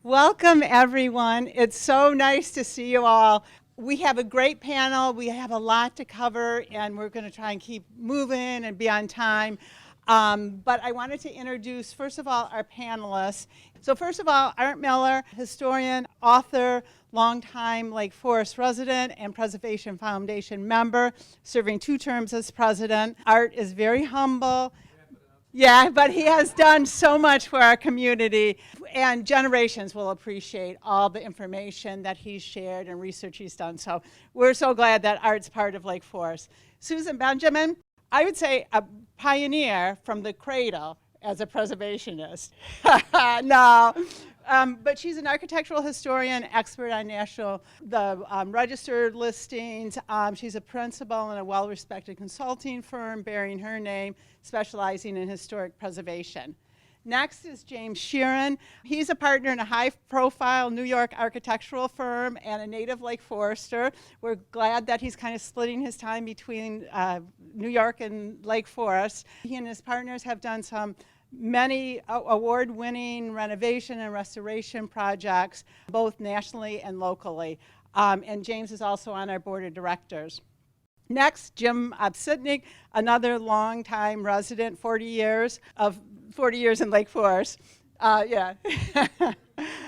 Welcome, everyone. It's so nice to see you all. We have a great panel. We have a lot to cover, and we're going to try and keep moving and be on time. But I wanted to introduce, first of all, our panelists. So first of all, Art Miller, historian, author, longtime Lake Forest resident and Preservation Foundation member, serving 2 terms as president. Art is very humble. Yeah, but he has done so much for our community, and generations will appreciate all the information that he's shared and research he's done. So we're so glad that Art's part of Lake Forest. Susan Benjamin, I would say a pioneer from the cradle as a preservationist. No. But she's an architectural historian, expert on registered listings. She's a principal in a well-respected consulting firm bearing her name, specializing in historic preservation. Next is James Shearron. He's a partner in a high-profile New York architectural firm and a native Lake Forester. We're glad that he's kind of splitting his time between New York and Lake Forest. He and his partners have done many award-winning renovation and restoration projects, both nationally and locally. And James is also on our board of directors. Next, Jim Opsitnik, another longtime resident, 40 years in Lake Forest. Yeah.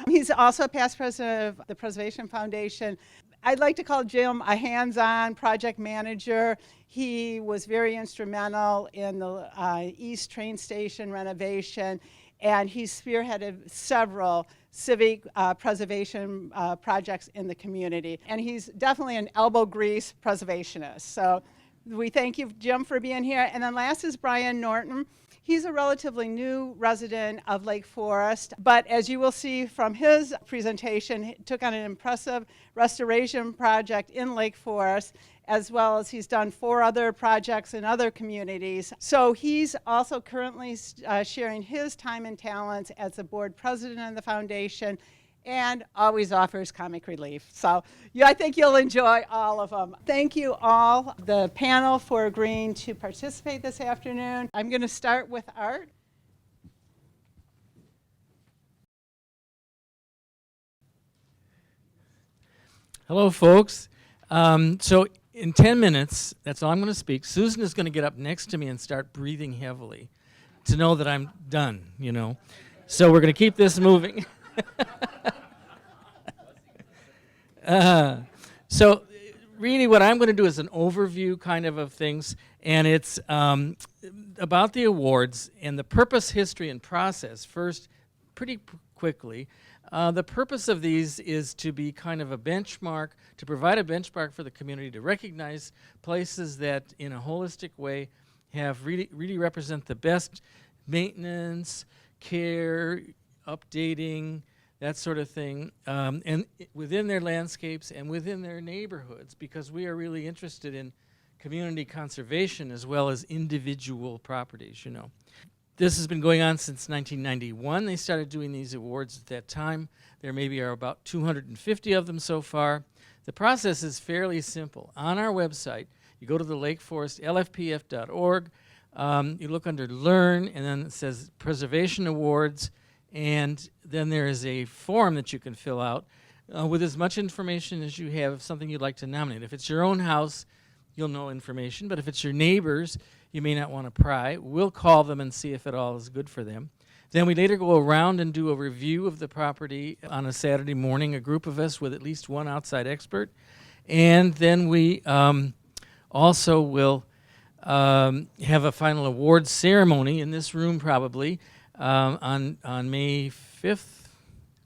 He's also past president of the Preservation Foundation. I'd like to call Jim a hands-on project manager. He was very instrumental in the East train station renovation, and he's spearheaded several civic preservation projects in the community. And he's definitely an elbow grease preservationist. So we thank you, Jim, for being here. And then last is Brian Norton. He's a relatively new resident of Lake Forest, but as you will see from his presentation, he took on an impressive restoration project in Lake Forest, as well as he's done 4 other projects in other communities. So he's also currently sharing his time and talents as the board president of the foundation, and always offers comic relief. So yeah, I think you'll enjoy all of them. Thank you all, the panel, for agreeing to participate this afternoon. I'm going to start with Art. Hello, folks. So in 10 minutes, that's all I'm going to speak. Susan is going to get up next to me and start breathing heavily to know that I'm done, you know. So we're going to keep this moving. So really what I'm going to do is an overview kind of things, and it's about the awards and the purpose, history, and process. First, pretty quickly, the purpose of these is to be kind of a benchmark, to provide a benchmark for the community to recognize places that in a holistic way have really represent the best maintenance, care, updating, that sort of thing, and within their landscapes and within their neighborhoods, because we are really interested in community conservation as well as individual properties, you know. This has been going on since 1991. They started doing these awards at that time. There maybe are about 250 of them so far. The process is fairly simple. On our website, you go to the Lake Forest, lfpf.org, you look under Learn, and then it says Preservation Awards, and then there is a form that you can fill out with as much information as you have of something you'd like to nominate. If it's your own house, you'll know information, but if it's your neighbors, you may not want to pry. We'll call them and see if it all is good for them. Then we later go around and do a review of the property on a Saturday morning, a group of us with at least one outside expert. And then we also will have a final awards ceremony in this room probably on May 5th,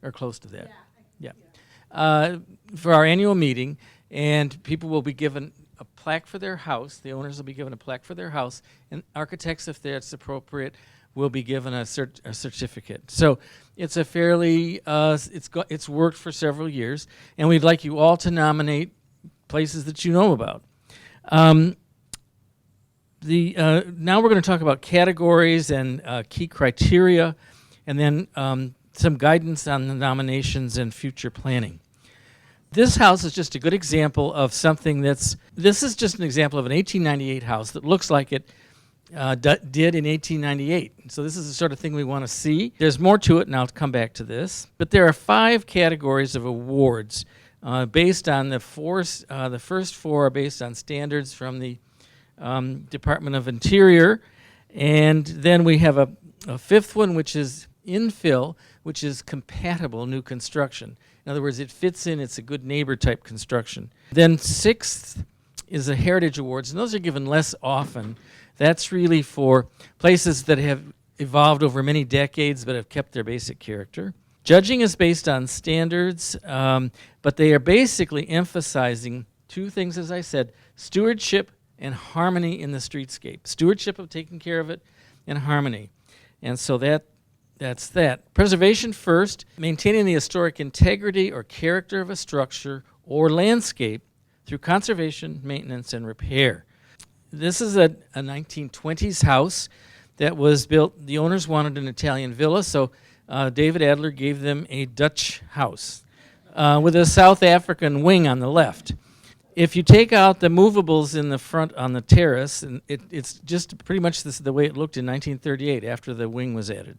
or close to that. Yeah. For our annual meeting, and people will be given a plaque for their house. The owners will be given a plaque for their house, and architects, if that's appropriate, will be given a certificate. So it's a fairly, it's worked for several years, and we'd like you all to nominate places that you know about. Now we're going to talk about categories and key criteria, and then some guidance on the nominations and future planning. This house is just a good example of something this is just an example of an 1898 house that looks like it did in 1898. So this is the sort of thing we want to see. There's more to it, and I'll come back to this. But there are 5 categories of awards based on the first 4 are based on standards from the Department of Interior. And then we have a 5th one, which is infill, which is compatible new construction. In other words, it fits in, it's a good neighbor type construction. Then 6th is the Heritage Awards, and those are given less often. That's really for places that have evolved over many decades but have kept their basic character. Judging is based on standards, but they are basically emphasizing 2 things, as I said: stewardship and harmony in the streetscape. Stewardship of taking care of it, and harmony. And so that's that. Preservation first, maintaining the historic integrity or character of a structure or landscape through conservation, maintenance, and repair. This is a 1920s house that was built. The owners wanted an Italian villa, so David Adler gave them a Dutch house with a South African wing on the left. If you take out the movables in the front on the terrace, and it's just pretty much the way it looked in 1938 after the wing was added.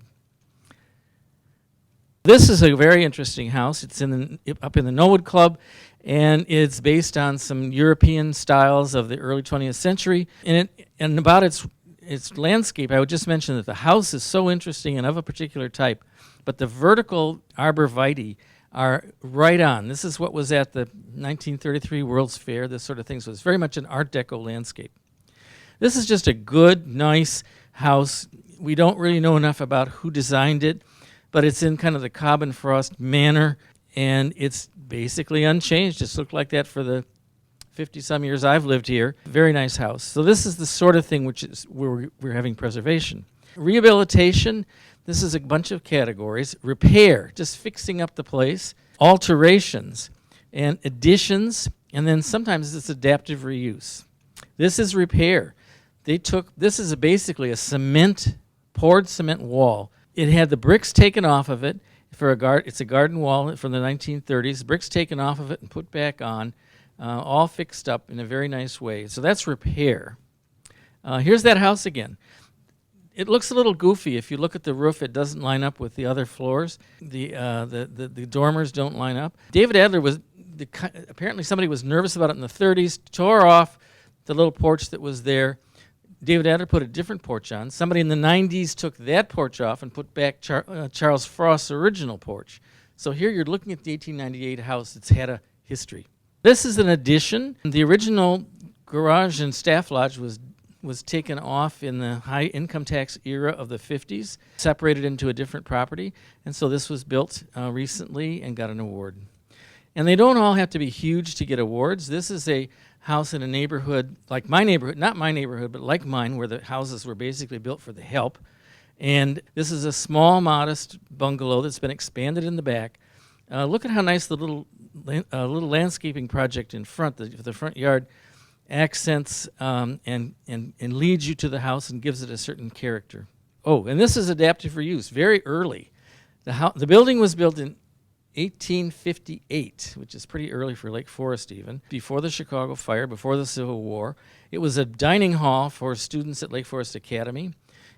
This is a very interesting house. It's up in the Knollwood Club, and it's based on some European styles of the early 20th century. And about its landscape, I would just mention that the house is so interesting and of a particular type, but the vertical arborvitae are right on. This is what was at the 1933 World's Fair, this sort of thing. So it's very much an Art Deco landscape. This is just a good, nice house. We don't really know enough about who designed it, but it's in kind of the Cobb and Frost manner, and it's basically unchanged. It's looked like that for the 50-some years I've lived here. Very nice house. So this is the sort of thing which is where we're having preservation. Rehabilitation, this is a bunch of categories. Repair, just fixing up the place. Alterations and additions, and then sometimes it's adaptive reuse. This is repair. This is basically a poured cement wall. It had the bricks taken off of it it's a garden wall from the 1930s. Bricks taken off of it and put back on, all fixed up in a very nice way. So that's repair. Here's that house again. It looks a little goofy. If you look at the roof, it doesn't line up with the other floors. The dormers don't line up. David Adler apparently somebody was nervous about it in the 30s, tore off the little porch that was there. David Adler put a different porch on. Somebody in the 90s took that porch off and put back Charles Frost's original porch. So here you're looking at the 1898 house that's had a history. This is an addition. The original garage and staff lodge was taken off in the high income tax era of the 50s, separated into a different property, and so this was built recently and got an award. And they don't all have to be huge to get awards. This is a house in a neighborhood like my neighborhood, not my neighborhood, but like mine, where the houses were basically built for the help. And this is a small, modest bungalow that's been expanded in the back. Look at how nice the little landscaping project in front, the front yard, accents and leads you to the house and gives it a certain character. Oh, and this is adaptive reuse, very early. The building was built in 1858, which is pretty early for Lake Forest even, before the Chicago fire, before the Civil War. It was a dining hall for students at Lake Forest Academy.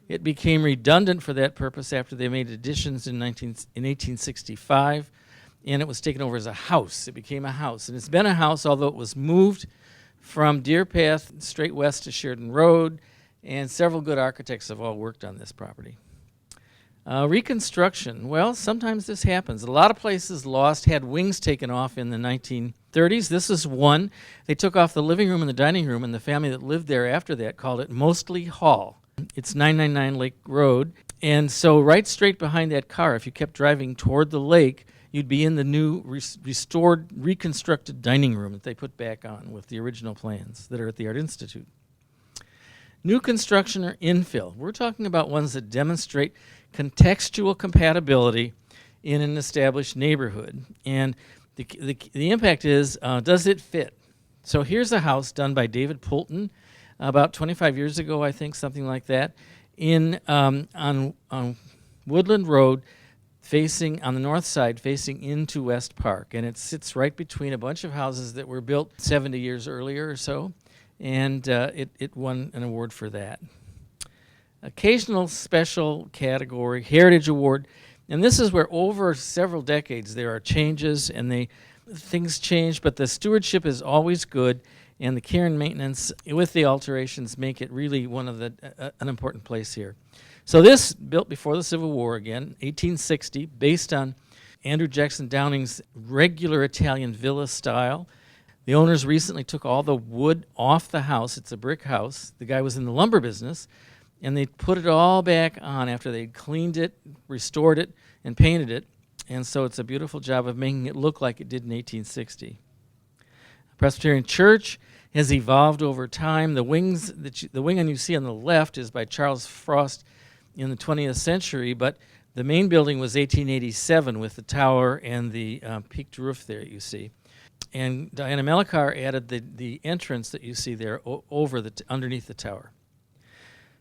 It became redundant for that purpose after they made additions in 1865, and it was taken over as a house. It became a house, and it's been a house, although it was moved from Deer Path straight west to Shearron Road, and several good architects have all worked on this property. Reconstruction, well, sometimes this happens. A lot of places had wings taken off in the 1930s. This is one. They took off the living room and the dining room, and the family that lived there after that called it Mostley Hall. It's 999 Lake Road, and so right straight behind that car, if you kept driving toward the lake, you'd be in the new restored, reconstructed dining room that they put back on with the original plans that are at the Art Institute. New construction or infill. We're talking about ones that demonstrate contextual compatibility in an established neighborhood. And the impact is, does it fit? So here's a house done by David Poulton about 25 years ago, I think, something like that, on Woodland Road, facing on the north side, facing into West Park. And it sits right between a bunch of houses that were built 70 years earlier or so. And it won an award for that. Occasional special category, Heritage Award, and this is where over several decades there are changes and things change, but the stewardship is always good, and the care and maintenance with the alterations make it really one of an important place here. So this, built before the Civil War again, 1860, based on Andrew Jackson Downing's regular Italian villa style. The owners recently took all the wood off the house. It's a brick house. The guy was in the lumber business, and they put it all back on after they'd cleaned it, restored it, and painted it. And so it's a beautiful job of making it look like it did in 1860. Presbyterian Church has evolved over time. The wing you see on the left is by Charles Frost in the 20th century, but the main building was 1887 with the tower and the peaked roof there you see. And Diana Melikar added the entrance that you see there underneath the tower.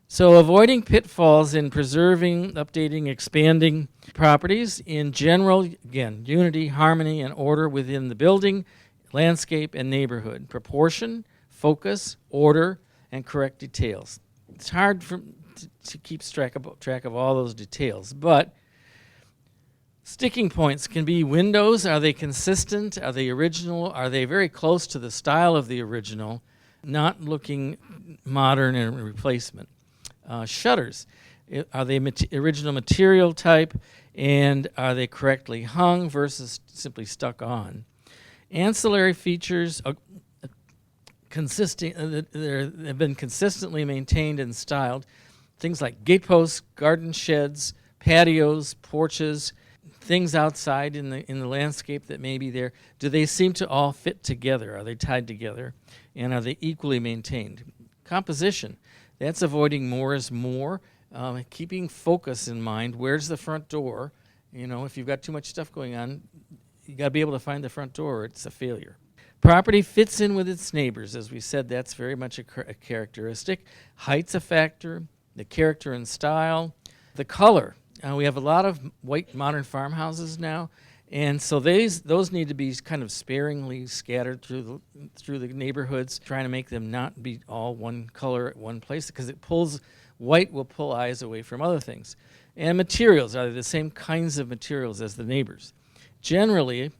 So avoiding pitfalls in preserving, updating, expanding properties. In general, again, unity, harmony, and order within the building, landscape, and neighborhood. Proportion, focus, order, and correct details. It's hard to keep track of all those details, but sticking points can be windows. Are they consistent? Are they original? Are they very close to the style of the original, not looking modern and replacement? Shutters, are they original material type, and are they correctly hung versus simply stuck on? Ancillary features have been consistently maintained and styled. Things like gate posts, garden sheds, patios, porches, things outside in the landscape that may be there. Do they seem to all fit together? Are they tied together? And are they equally maintained? Composition. That's avoiding more is more, keeping focus in mind. Where's the front door? You know, if you've got too much stuff going on, you got to be able to find the front door or it's a failure. Property fits in with its neighbors. As we said, that's very much a characteristic. Height's a factor, the character and style. The color. We have a lot of white modern farmhouses now, and so those need to be kind of sparingly scattered through the neighborhoods, trying to make them not be all one color at one place, because white will pull eyes away from other things. And materials, are they the same kinds of materials as the neighbors? Generally,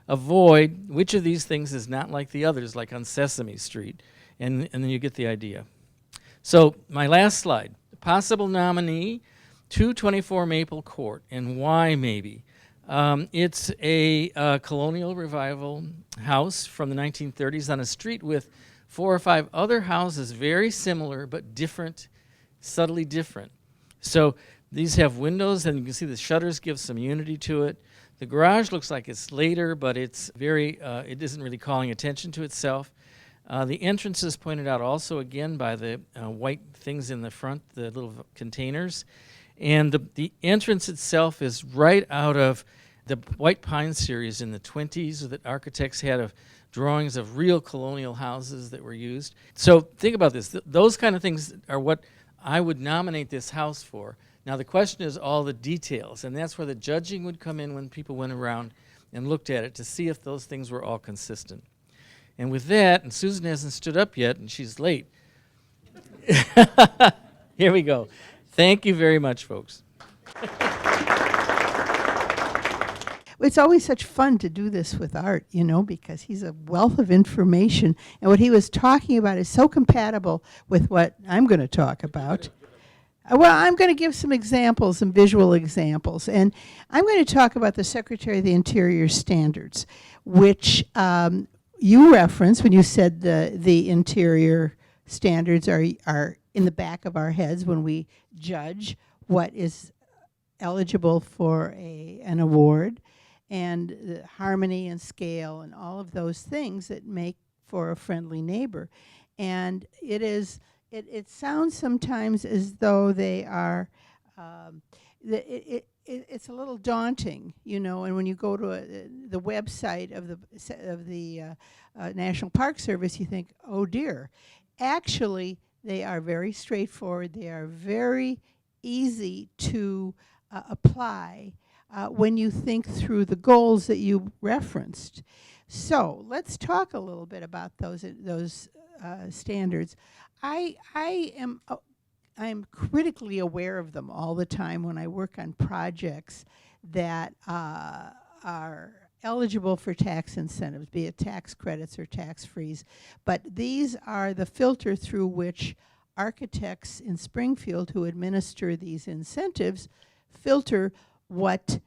avoid which of these things is not like the others, like on Sesame Street, and then you get the idea. So my last slide, possible nominee, 224 Maple Court, and why maybe? It's a colonial revival house from the 1930s on a street with 4 or 5 other houses, very similar but different, subtly different. So these have windows, and you can see the shutters give some unity to it. The garage looks like it's later, but it's it isn't really calling attention to itself. The entrance is pointed out also again by the white things in the front, the little containers. And the entrance itself is right out of the White Pine series in the 20s that architects had of drawings of real colonial houses that were used. So think about this. Those kind of things are what I would nominate this house for. Now the question is all the details, and that's where the judging would come in when people went around and looked at it to see if those things were all consistent. And with that, and Susan hasn't stood up yet, and she's late. Here we go. Thank you very much, folks. It's always such fun to do this with Art, you know, because he's a wealth of information. And what he was talking about is so compatible with what I'm going to talk about. Well, I'm going to give some examples, some visual examples. And I'm going to talk about the Secretary of the Interior standards, which you referenced when you said the interior standards are in the back of our heads when we judge what is eligible for an award, and the harmony and scale and all of those things that make for a friendly neighbor. And it sounds sometimes as though they are, it's a little daunting, you know, and when you go to the website of the National Park Service, you think, oh dear. Actually, they are very straightforward. They are very easy to apply when you think through the goals that you referenced. So let's talk a little bit about those standards. I am I'm critically aware of them all the time when I work on projects that are eligible for tax incentives, be it tax credits or tax frees. But these are the filter through which architects in Springfield who administer these incentives filter what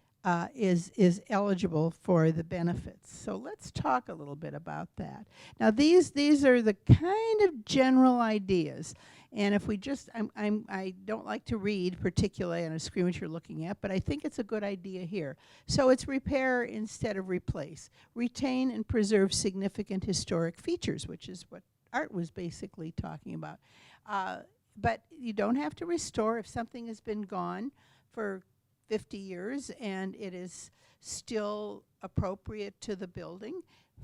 is eligible for the benefits. So let's talk a little bit about that. Now these are the kind of general ideas. And if we just, I don't like to read particularly on a screen what you're looking at, but I think it's a good idea here. So it's repair instead of replace. Retain and preserve significant historic features, which is what Art was basically talking about. But you don't have to restore if something has been gone for 50 years and it is still appropriate to the building.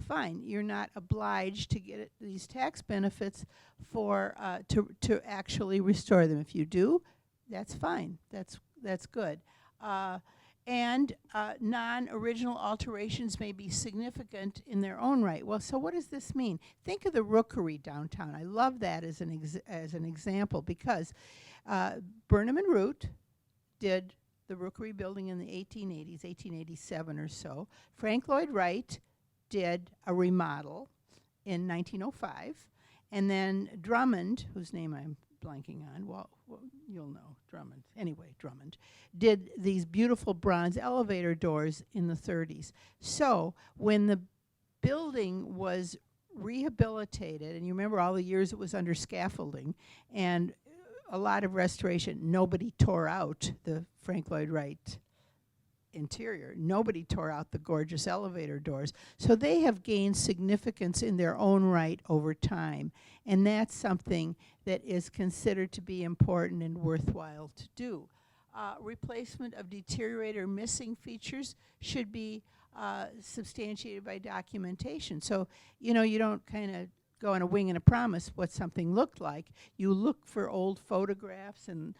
Fine, you're not obliged to get these tax benefits for to actually restore them. If you do, that's fine. That's good. Non-original alterations may be significant in their own right. Well, so what does this mean? Think of the Rookery downtown. I love that as an example because Burnham and Root did the Rookery building in the 1880s, 1887 or so. Frank Lloyd Wright did a remodel in 1905. And then Drummond, whose name I'm blanking on, well, you'll know, Drummond. Anyway, Drummond did these beautiful bronze elevator doors in the 30s. So when the building was rehabilitated, and you remember all the years it was under scaffolding, and a lot of restoration, nobody tore out the Frank Lloyd Wright interior. Nobody tore out the gorgeous elevator doors. So they have gained significance in their own right over time. And that's something that is considered to be important and worthwhile to do. Replacement of deteriorated or missing features should be substantiated by documentation. So, you know, you don't kind of go on a wing and a promise what something looked like. You look for old photographs and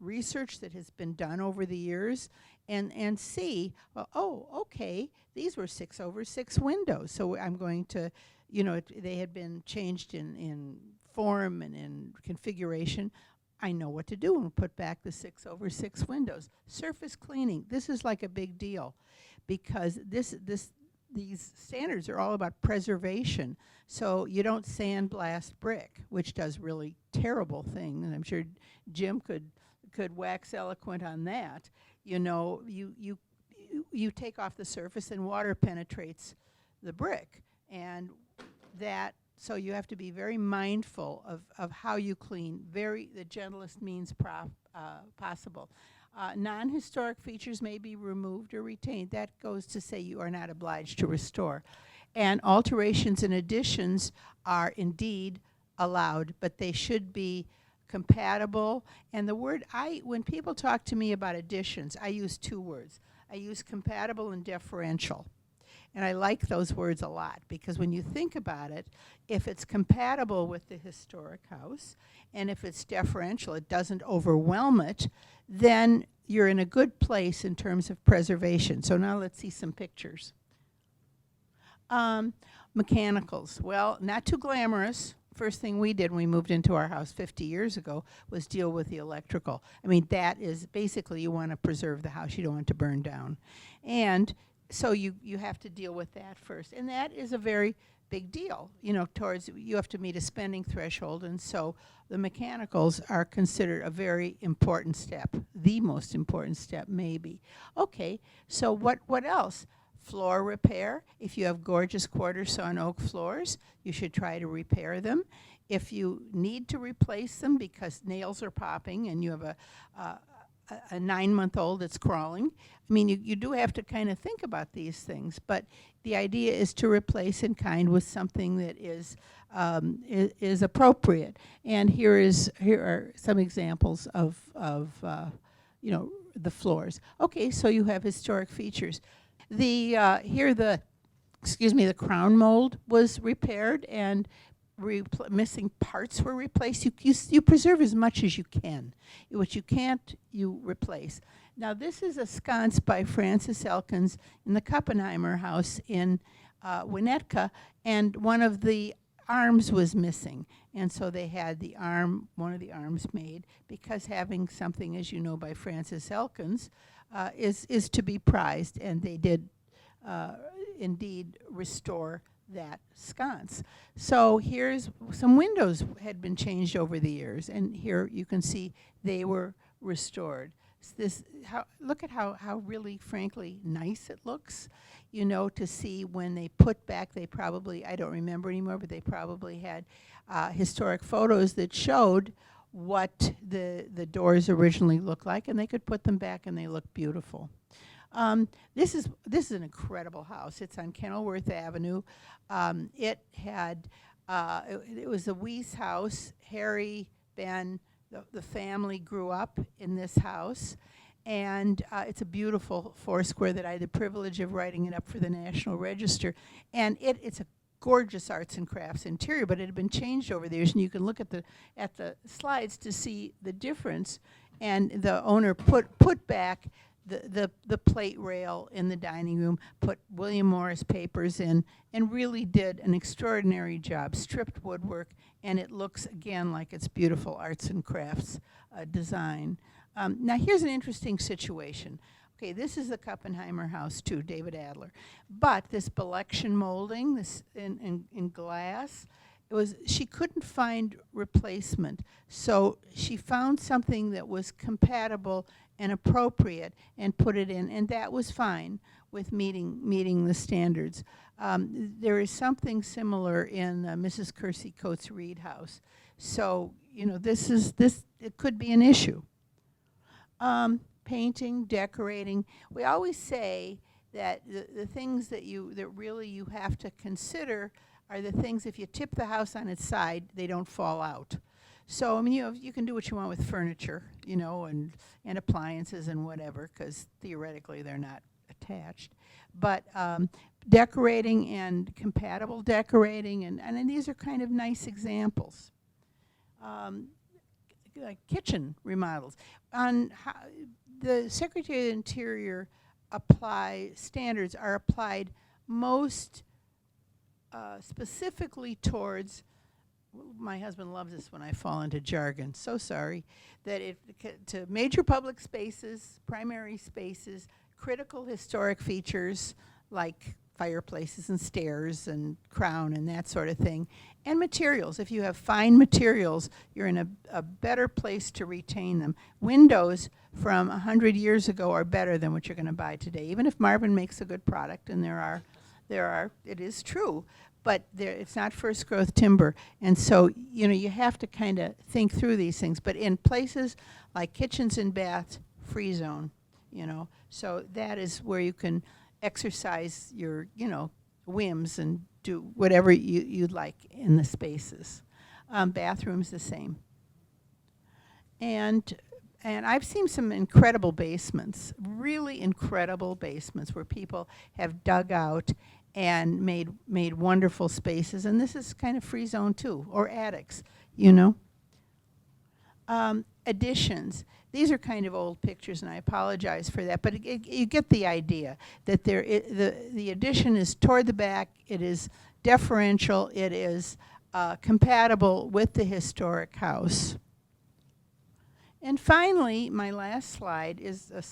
research that has been done over the years and see, well, oh, okay, these were 6/6 windows. So I'm going to, you know, they had been changed in form and in configuration. I know what to do and put back the 6/6 windows. Surface cleaning, this is like a big deal because these standards are all about preservation. So you don't sandblast brick, which does really terrible things. And I'm sure Jim could wax eloquent on that. You know, you take off the surface and water penetrates the brick. And that, so you have to be very mindful of how you clean, the gentlest means possible. Non-historic features may be removed or retained. That goes to say you are not obliged to restore. And alterations and additions are indeed allowed, but they should be compatible. And the word, when people talk to me about additions, I use two words. I use compatible and deferential. And I like those words a lot because when you think about it, if it's compatible with the historic house and if it's deferential, it doesn't overwhelm it, then you're in a good place in terms of preservation. So now let's see some pictures. Mechanicals, well, not too glamorous. First thing we did when we moved into our house 50 years ago was deal with the electrical. I mean, that is basically you want to preserve the house. You don't want it to burn down. And so you have to deal with that first. And that is a very big deal, you know, towards you have to meet a spending threshold. And so the mechanicals are considered a very important step, the most important step maybe. Okay, so what else? Floor repair. If you have gorgeous quarter sawn oak floors, you should try to repair them. If you need to replace them because nails are popping and you have a 9-month-old that's crawling, I mean, you do have to kind of think about these things, but the idea is to replace in kind with something that is appropriate. And here are some examples of you know, the floors. Okay, so you have historic features. The crown mold was repaired and missing parts were replaced. You preserve as much as you can. What you can't, you replace. Now this is a sconce by Francis Elkins in the Kuppenheimer house in Winnetka, and one of the arms was missing. And so they had one of the arms made, because having something, as you know, by Francis Elkins, is to be prized. And they did indeed restore that sconce. So here's some windows had been changed over the years, and here you can see they were restored. Look at how really, frankly, nice it looks. You know, to see when they put back, they probably, I don't remember anymore, but they probably had historic photos that showed what the doors originally looked like, and they could put them back and they look beautiful. This is an incredible house. It's on Kenilworth Avenue. It was a Weiss house. Harry, Ben, the family grew up in this house. And it's a beautiful foursquare that I had the privilege of writing it up for the National Register. And it's a gorgeous arts and crafts interior, but it had been changed over the years. And you can look at the slides to see the difference. And the owner put back the plate rail in the dining room, put William Morris papers in, and really did an extraordinary job. Stripped woodwork, and it looks again like it's beautiful arts and crafts design. Now here's an interesting situation. Okay, this is the Kuppenheimer house too, David Adler. But this Belection molding, this in glass, she couldn't find replacement. So she found something that was compatible and appropriate and put it in, and that was fine with meeting the standards. There is something similar in Mrs. Kersey Coates Reed house. So, you know, it could be an issue. Painting, decorating. We always say that the things that really you have to consider are the things, if you tip the house on its side, they don't fall out. So, I mean, you can do what you want with furniture, you know, and appliances and whatever, because theoretically they're not attached. But decorating and compatible decorating, and these are kind of nice examples. Like kitchen remodels. The Secretary of the Interior standards are applied most specifically towards, my husband loves this when I fall into jargon, so sorry, that to major public spaces, primary spaces, critical historic features like fireplaces and stairs and crown and that sort of thing, and materials. If you have fine materials, you're in a better place to retain them. Windows from 100 years ago are better than what you're going to buy today, even if Marvin makes a good product, and it is true, but it's not first growth timber. And so, you know, you have to kind of think through these things. But in places like kitchens and baths, free zone, you know, so that is where you can exercise your, you know, whims and do whatever you'd like in the spaces. Bathrooms the same. And I've seen some incredible basements, really incredible basements where people have dug out and made wonderful spaces. And this is kind of free zone too, or attics, you know. Additions. These are kind of old pictures, and I apologize for that, but you get the idea that the addition is toward the back, it is deferential, it is compatible with the historic house. And finally, my last slide is a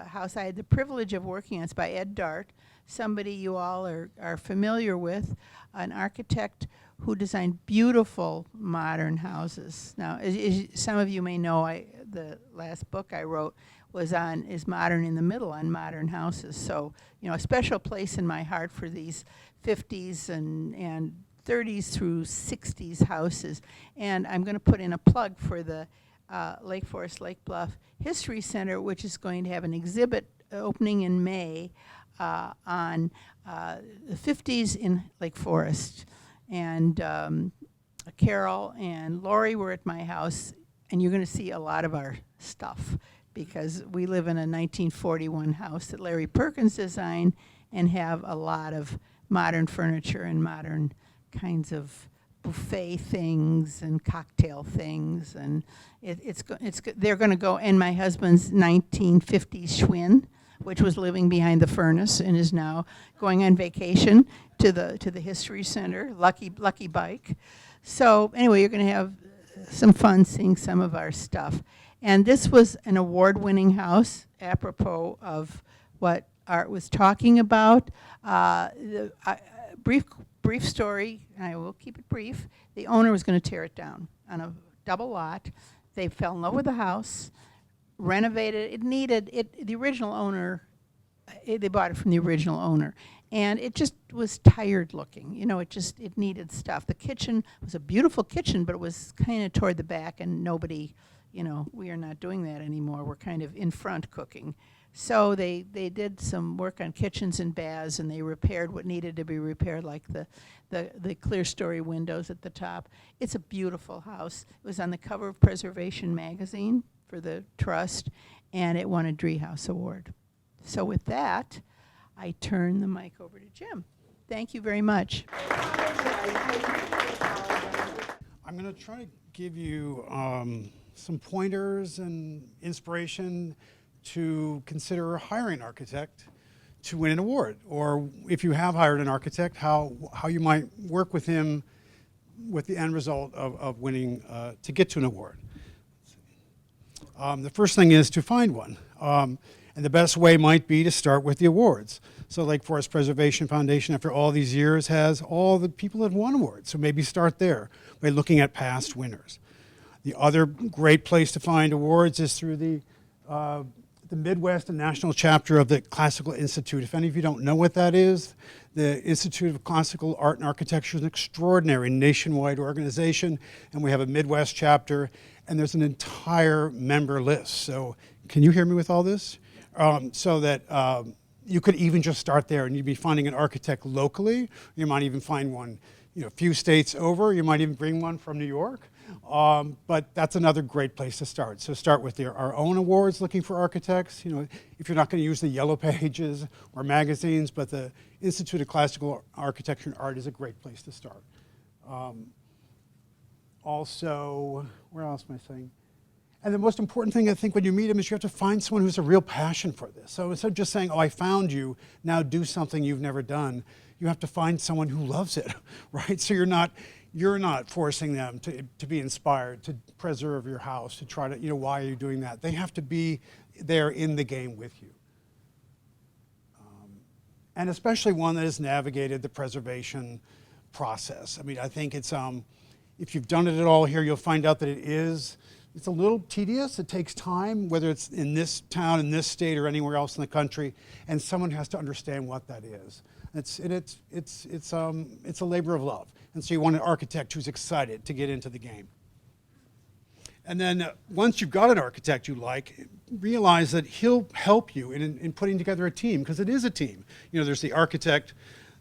house I had the privilege of working on. It's by Ed Dart, somebody you all are familiar with, an architect who designed beautiful modern houses. Now, as some of you may know, the last book I wrote is Modern in the Middle, on modern houses. So, you know, a special place in my heart for these 50s and 30s through 60s houses. And I'm going to put in a plug for the Lake Forest Lake Bluff History Center, which is going to have an exhibit opening in May on the 50s in Lake Forest. And Carol and Lori were at my house, and you're going to see a lot of our stuff because we live in a 1941 house that Larry Perkins designed and have a lot of modern furniture and modern kinds of buffet things and cocktail things, and they're going to go. And my husband's 1950s Schwinn, which was living behind the furnace and is now going on vacation to the History Center. Lucky bike. So anyway, you're going to have some fun seeing some of our stuff. And this was an award-winning house, apropos of what Art was talking about. Brief story, and I will keep it brief. The owner was going to tear it down on a double lot. They fell in love with the house, renovated it. The original owner, they bought it from the original owner. And it just was tired looking. It needed stuff. The kitchen was a beautiful kitchen, but it was kind of toward the back, and nobody, we are not doing that anymore. We're kind of in front cooking. So they did some work on kitchens and baths, and they repaired what needed to be repaired, like the clear story windows at the top. It's a beautiful house. It was on the cover of Preservation magazine for the Trust, and it won a Driehaus Award. So with that, I turn the mic over to Jim. Thank you very much. I'm going to try to give you some pointers and inspiration to consider hiring an architect to win an award, or if you have hired an architect, how you might work with him with the end result of winning to get to an award. The first thing is to find one. And the best way might be to start with the awards. So Lake Forest Preservation Foundation, after all these years, has all the people that won awards. So maybe start there by looking at past winners. The other great place to find awards is through the Midwest and National Chapter of the Classical Institute. If any of you don't know what that is, the Institute of Classical Art and Architecture is an extraordinary nationwide organization, and we have a Midwest chapter, and there's an entire member list. So can you hear me with all this? So that you could even just start there, and you'd be finding an architect locally. You might even find one, a few states over. You might even bring one from New York. But that's another great place to start. So start with our own awards, looking for architects. If you're not going to use the yellow pages or magazines, but the Institute of Classical Architecture and Art is a great place to start. Also, where else am I saying? And the most important thing, I think, when you meet them is you have to find someone who's a real passion for this. So instead of just saying, oh, I found you, now do something you've never done, you have to find someone who loves it, right? So you're not forcing them to be inspired, to preserve your house, to try to, why are you doing that? They have to be there in the game with you. And especially one that has navigated the preservation process. I mean, I think it's, if you've done it at all here, you'll find out that it's a little tedious. It takes time, whether it's in this town, in this state, or anywhere else in the country, and someone has to understand what that is. It's a labor of love, and so you want an architect who's excited to get into the game. And then once you've got an architect you like, realize that he'll help you in putting together a team, because it is a team. There's the architect,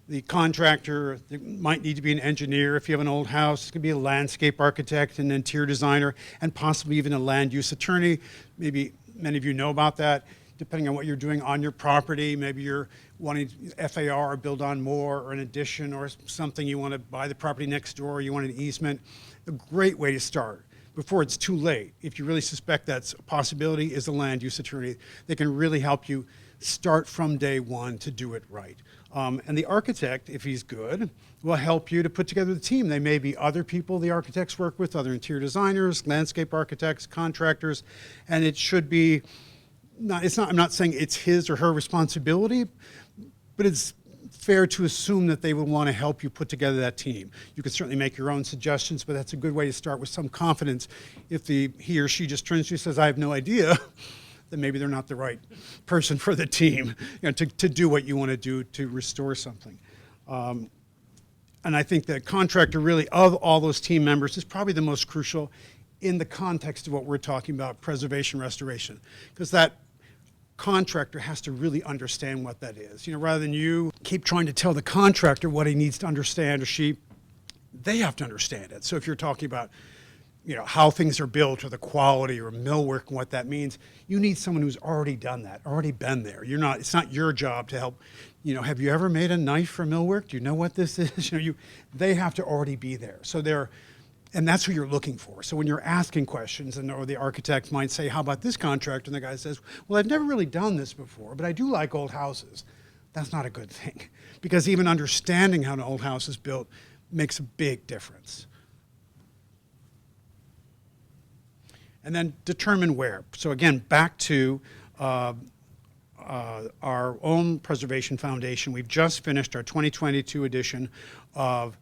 the contractor, there might need to be an engineer. If you have an old house, it could be a landscape architect, an interior designer, and possibly even a land use attorney. Maybe many of you know about that. Depending on what you're doing on your property, maybe you're wanting FAR or build on more, or an addition, or something, you want to buy the property next door, or you want an easement. A great way to start before it's too late, if you really suspect that's a possibility, is a land use attorney. They can really help you start from day one to do it right. And the architect, if he's good, will help you to put together the team. They may be other people the architects work with, other interior designers, landscape architects, contractors, and it should be, I'm not saying it's his or her responsibility, but it's fair to assume that they will want to help you put together that team. You can certainly make your own suggestions, but that's a good way to start with some confidence. If he or she just turns to you and says, I have no idea, then maybe they're not the right person for the team, to do what you want to do to restore something. And I think the contractor, really, of all those team members, is probably the most crucial in the context of what we're talking about, preservation, restoration, because that contractor has to really understand what that is. Rather than you keep trying to tell the contractor what he needs to understand, or she, they have to understand it. So if you're talking about how things are built, or the quality, or millwork, and what that means, you need someone who's already done that, already been there. It's not your job to help. Have you ever made a knife for millwork? Do you know what this is? They have to already be there. So And that's who you're looking for. So when you're asking questions, or the architect might say, how about this contractor? And the guy says, well, I've never really done this before, but I do like old houses. That's not a good thing, because even understanding how an old house is built makes a big difference. And then determine where. So again, back to our own preservation foundation. We've just finished our 2022 edition of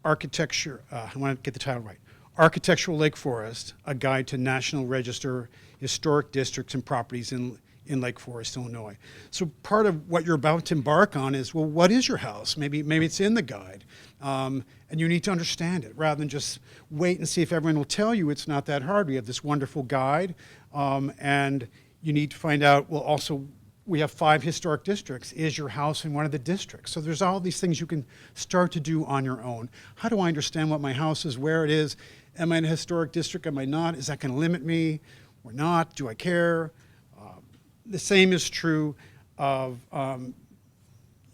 Architecture, I want to get the title right, Architectural Lake Forest, a guide to National Register Historic Districts and Properties in Lake Forest, Illinois. So part of what you're about to embark on is, well, what is your house? Maybe it's in the guide. And you need to understand it rather than just wait and see if everyone will tell you. It's not that hard. We have this wonderful guide, and you need to find out, well, also, we have 5 historic districts. Is your house in one of the districts? So there's all these things you can start to do on your own. How do I understand what my house is, where it is? Am I in a historic district? Am I not? Is that going to limit me or not? Do I care? The same is true of, and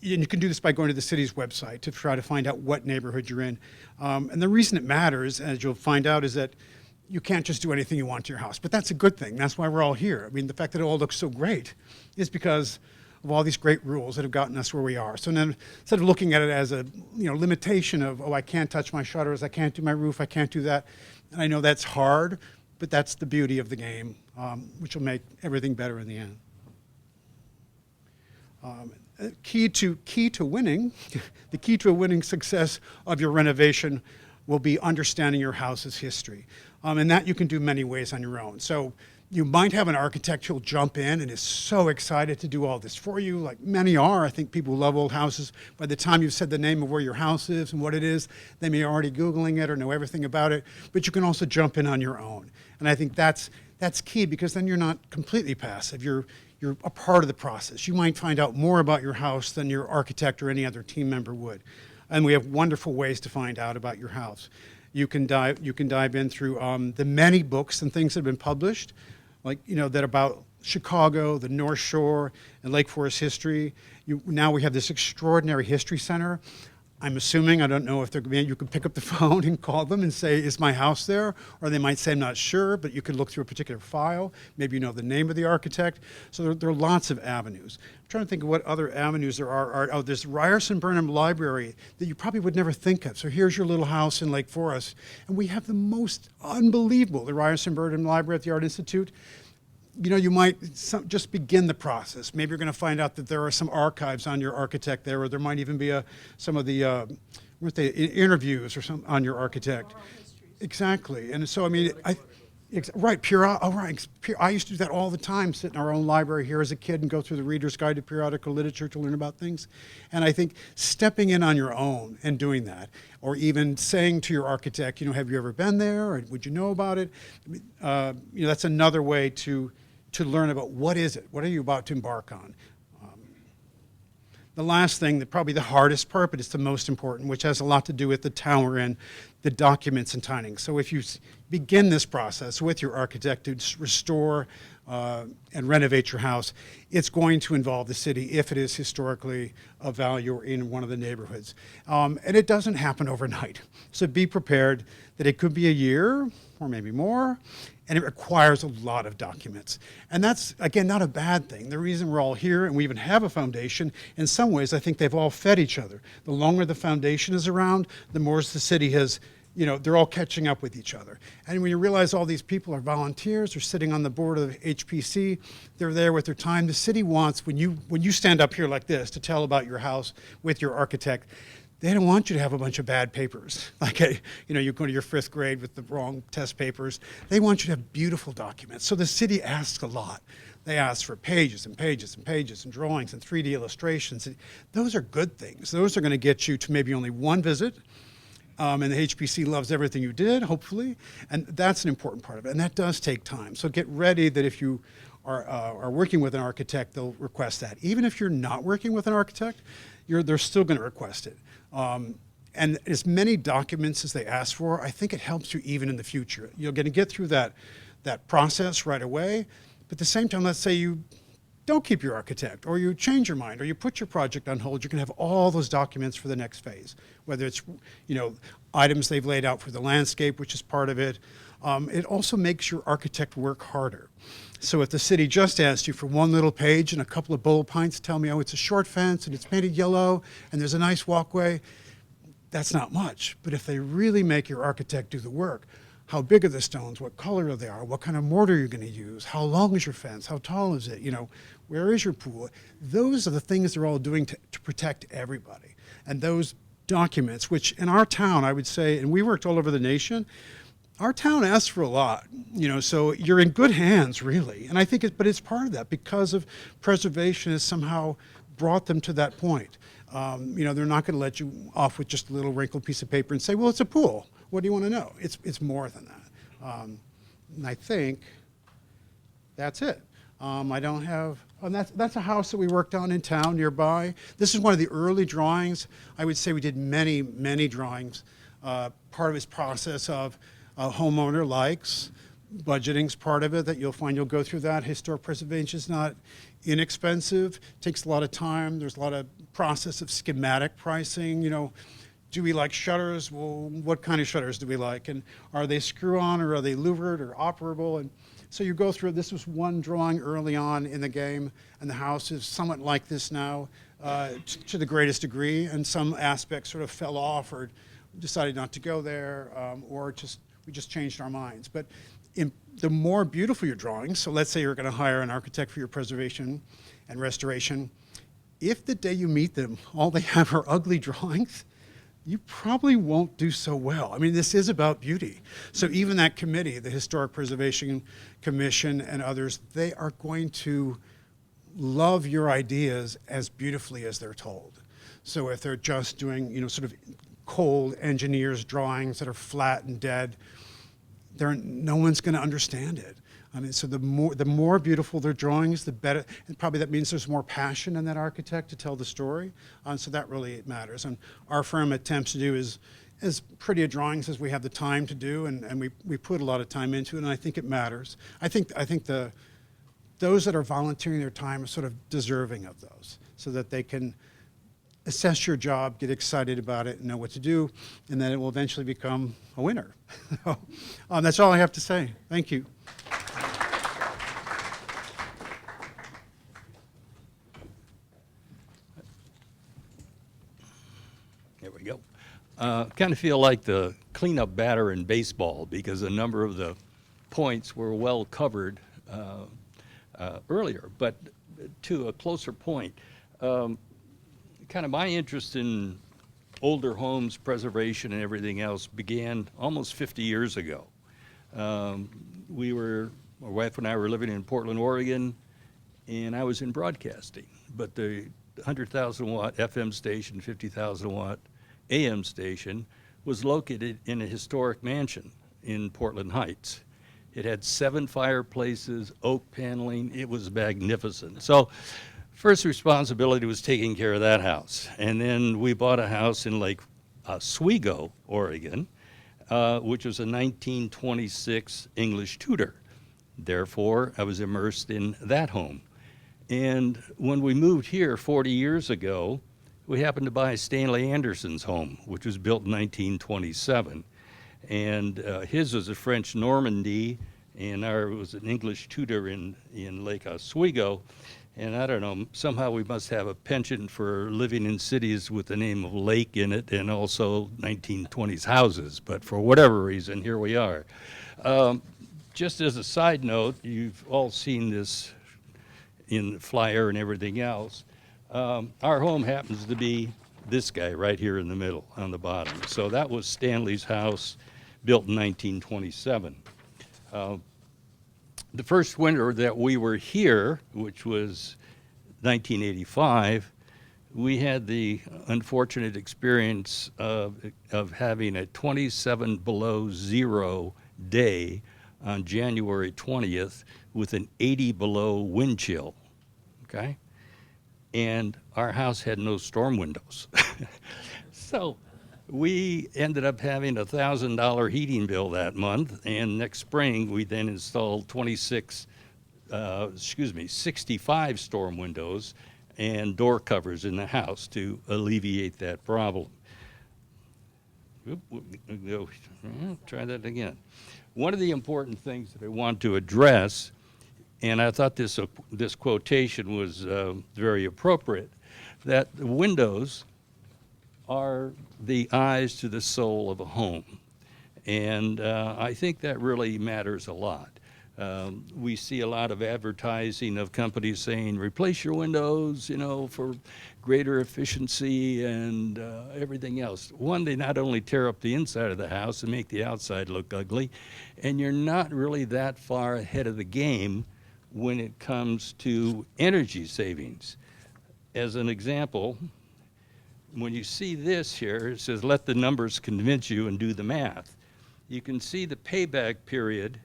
you can do this by going to the city's website to try to find out what neighborhood you're in. And the reason it matters, as you'll find out, is that you can't just do anything you want to your house. But that's a good thing. That's why we're all here. I mean, the fact that it all looks so great is because of all these great rules that have gotten us where we are. So then, instead of looking at it as a limitation of, oh, I can't touch my shutters, I can't do my roof, I can't do that. And I know that's hard, but that's the beauty of the game, which will make everything better in the end. Key to winning, the key to a winning success of your renovation will be understanding your house's history. And that you can do many ways on your own. So you might have an architect who'll jump in and is so excited to do all this for you, like many are. I think people who love old houses, by the time you've said the name of where your house is and what it is, they may be already Googling it or know everything about it. But you can also jump in on your own. And I think that's key, because then you're not completely passive. You're a part of the process. You might find out more about your house than your architect or any other team member would. And we have wonderful ways to find out about your house. You can dive in through the many books and things that have been published, like, that about Chicago, the North Shore, and Lake Forest history. Now we have this extraordinary history center. I'm assuming, I don't know if you could pick up the phone and call them and say, is my house there? Or they might say, I'm not sure, but you could look through a particular file. Maybe you know the name of the architect. So there are lots of avenues. I'm trying to think of what other avenues there are. Oh, there's Ryerson Burnham Library that you probably would never think of. So here's your little house in Lake Forest. And we have the most unbelievable, the Ryerson Burnham Library at the Art Institute. You might just begin the process. Maybe you're going to find out that there are some archives on your architect there, or there might even be some of the interviews or some on your architect. Exactly. And so, I mean, right, I used to do that all the time, sit in our own library here as a kid and go through the Reader's Guide to Periodical Literature to learn about things. And I think stepping in on your own and doing that, or even saying to your architect, have you ever been there, or would you know about it? That's another way to learn about what is it, what are you about to embark on. The last thing, probably the hardest part, but it's the most important, which has a lot to do with the town we're in, the documents and tiling. So if you begin this process with your architect to restore and renovate your house, it's going to involve the city if it is historically of value or in one of the neighborhoods. And it doesn't happen overnight. So be prepared that it could be a year or maybe more, and it requires a lot of documents. And that's, again, not a bad thing. The reason we're all here and we even have a foundation, in some ways, I think they've all fed each other. The longer the foundation is around, the more the city has, they're all catching up with each other. And when you realize all these people are volunteers, they're sitting on the board of HPC, they're there with their time. The city wants, when you stand up here like this to tell about your house with your architect, they don't want you to have a bunch of bad papers. Like, you go to your 5th grade with the wrong test papers. They want you to have beautiful documents. So the city asks a lot. They ask for pages and pages and pages and drawings and 3D illustrations. Those are good things. Those are going to get you to maybe only one visit. And the HPC loves everything you did, hopefully. And that's an important part of it. And that does take time. So get ready that if you are working with an architect, they'll request that. Even if you're not working with an architect, they're still going to request it. And as many documents as they ask for, I think it helps you even in the future. You're going to get through that process right away. But at the same time, let's say you don't keep your architect, or you change your mind, or you put your project on hold, you can have all those documents for the next phase, whether it's, items they've laid out for the landscape, which is part of it. It also makes your architect work harder. So if the city just asked you for one little page and a couple of bullet points, tell me, oh, it's a short fence and it's painted yellow and there's a nice walkway, that's not much. But if they really make your architect do the work, how big are the stones, what color they are, what kind of mortar you're going to use, how long is your fence, how tall is it, where is your pool? Those are the things they're all doing to protect everybody. And those documents, which in our town, I would say, and we worked all over the nation, our town asks for a lot, so you're in good hands, really. And I think but it's part of that because of preservation has somehow brought them to that point. They're not going to let you off with just a little wrinkled piece of paper and say, well, it's a pool. What do you want to know? It's more than that. And I think that's it. I don't have, and that's a house that we worked on in town nearby. This is one of the early drawings. I would say we did many, many drawings. Part of this process of a homeowner likes, budgeting's part of it, that you'll find you'll go through that. Historic preservation is not inexpensive, takes a lot of time. There's a lot of process of schematic pricing, do we like shutters? Well, what kind of shutters do we like? And are they screw-on or are they louvered or operable? And so you go through, this was one drawing early on in the game, and the house is somewhat like this now to the greatest degree, and some aspects sort of fell off or decided not to go there, or we just changed our minds. But the more beautiful your drawings, so let's say you're going to hire an architect for your preservation and restoration, if the day you meet them, all they have are ugly drawings, you probably won't do so well. I mean, this is about beauty. So even that committee, the Historic Preservation Commission and others, they are going to love your ideas as beautifully as they're told. So if they're just doing, sort of cold engineer's drawings that are flat and dead, no one's going to understand it. I mean, so the more beautiful their drawings, the better. And probably that means there's more passion in that architect to tell the story. So that really matters. And our firm attempts to do as pretty a drawings as we have the time to do, and we put a lot of time into it, and I think it matters. I think those that are volunteering their time are sort of deserving of those, so that they can assess your job, get excited about it, and know what to do, and then it will eventually become a winner. That's all I have to say. Thank you. There we go. Kind of feel like the cleanup batter in baseball because a number of the points were well covered earlier. But to a closer point, kind of my interest in older homes, preservation, and everything else began almost 50 years ago. My wife and I were living in Portland, Oregon, and I was in broadcasting. But the 100,000 watt FM station, 50,000 watt AM station was located in a historic mansion in Portland Heights. It had 7 fireplaces, oak paneling. It was magnificent. So first responsibility was taking care of that house. And then we bought a house in Lake Oswego, Oregon, which was a 1926 English Tudor. Therefore, I was immersed in that home. And when we moved here 40 years ago, we happened to buy Stanley Anderson's home, which was built in 1927. And his was a French Normandy, and ours was an English Tudor in Lake Oswego. And I don't know, somehow we must have a penchant for living in cities with the name of Lake in it and also 1920s houses. But for whatever reason, here we are. Just as a side note, you've all seen this in the flyer and everything else. Our home happens to be this guy right here in the middle on the bottom. So that was Stanley's house, built in 1927. The first winter that we were here, which was 1985, we had the unfortunate experience of having a 27 below zero day on January 20th with an 80 below wind chill, okay? And our house had no storm windows. So we ended up having a $1,000 heating bill that month, and next spring we then installed 26 65 storm windows and door covers in the house to alleviate that problem. Try that again. One of the important things that I want to address, and I thought this quotation was very appropriate, that the windows are the eyes to the soul of a home. And I think that really matters a lot. We see a lot of advertising of companies saying, replace your windows, for greater efficiency and everything else. One, they not only tear up the inside of the house and make the outside look ugly, and you're not really that far ahead of the game when it comes to energy savings. As an example, when you see this here, it says, let the numbers convince you and do the math. You can see the payback period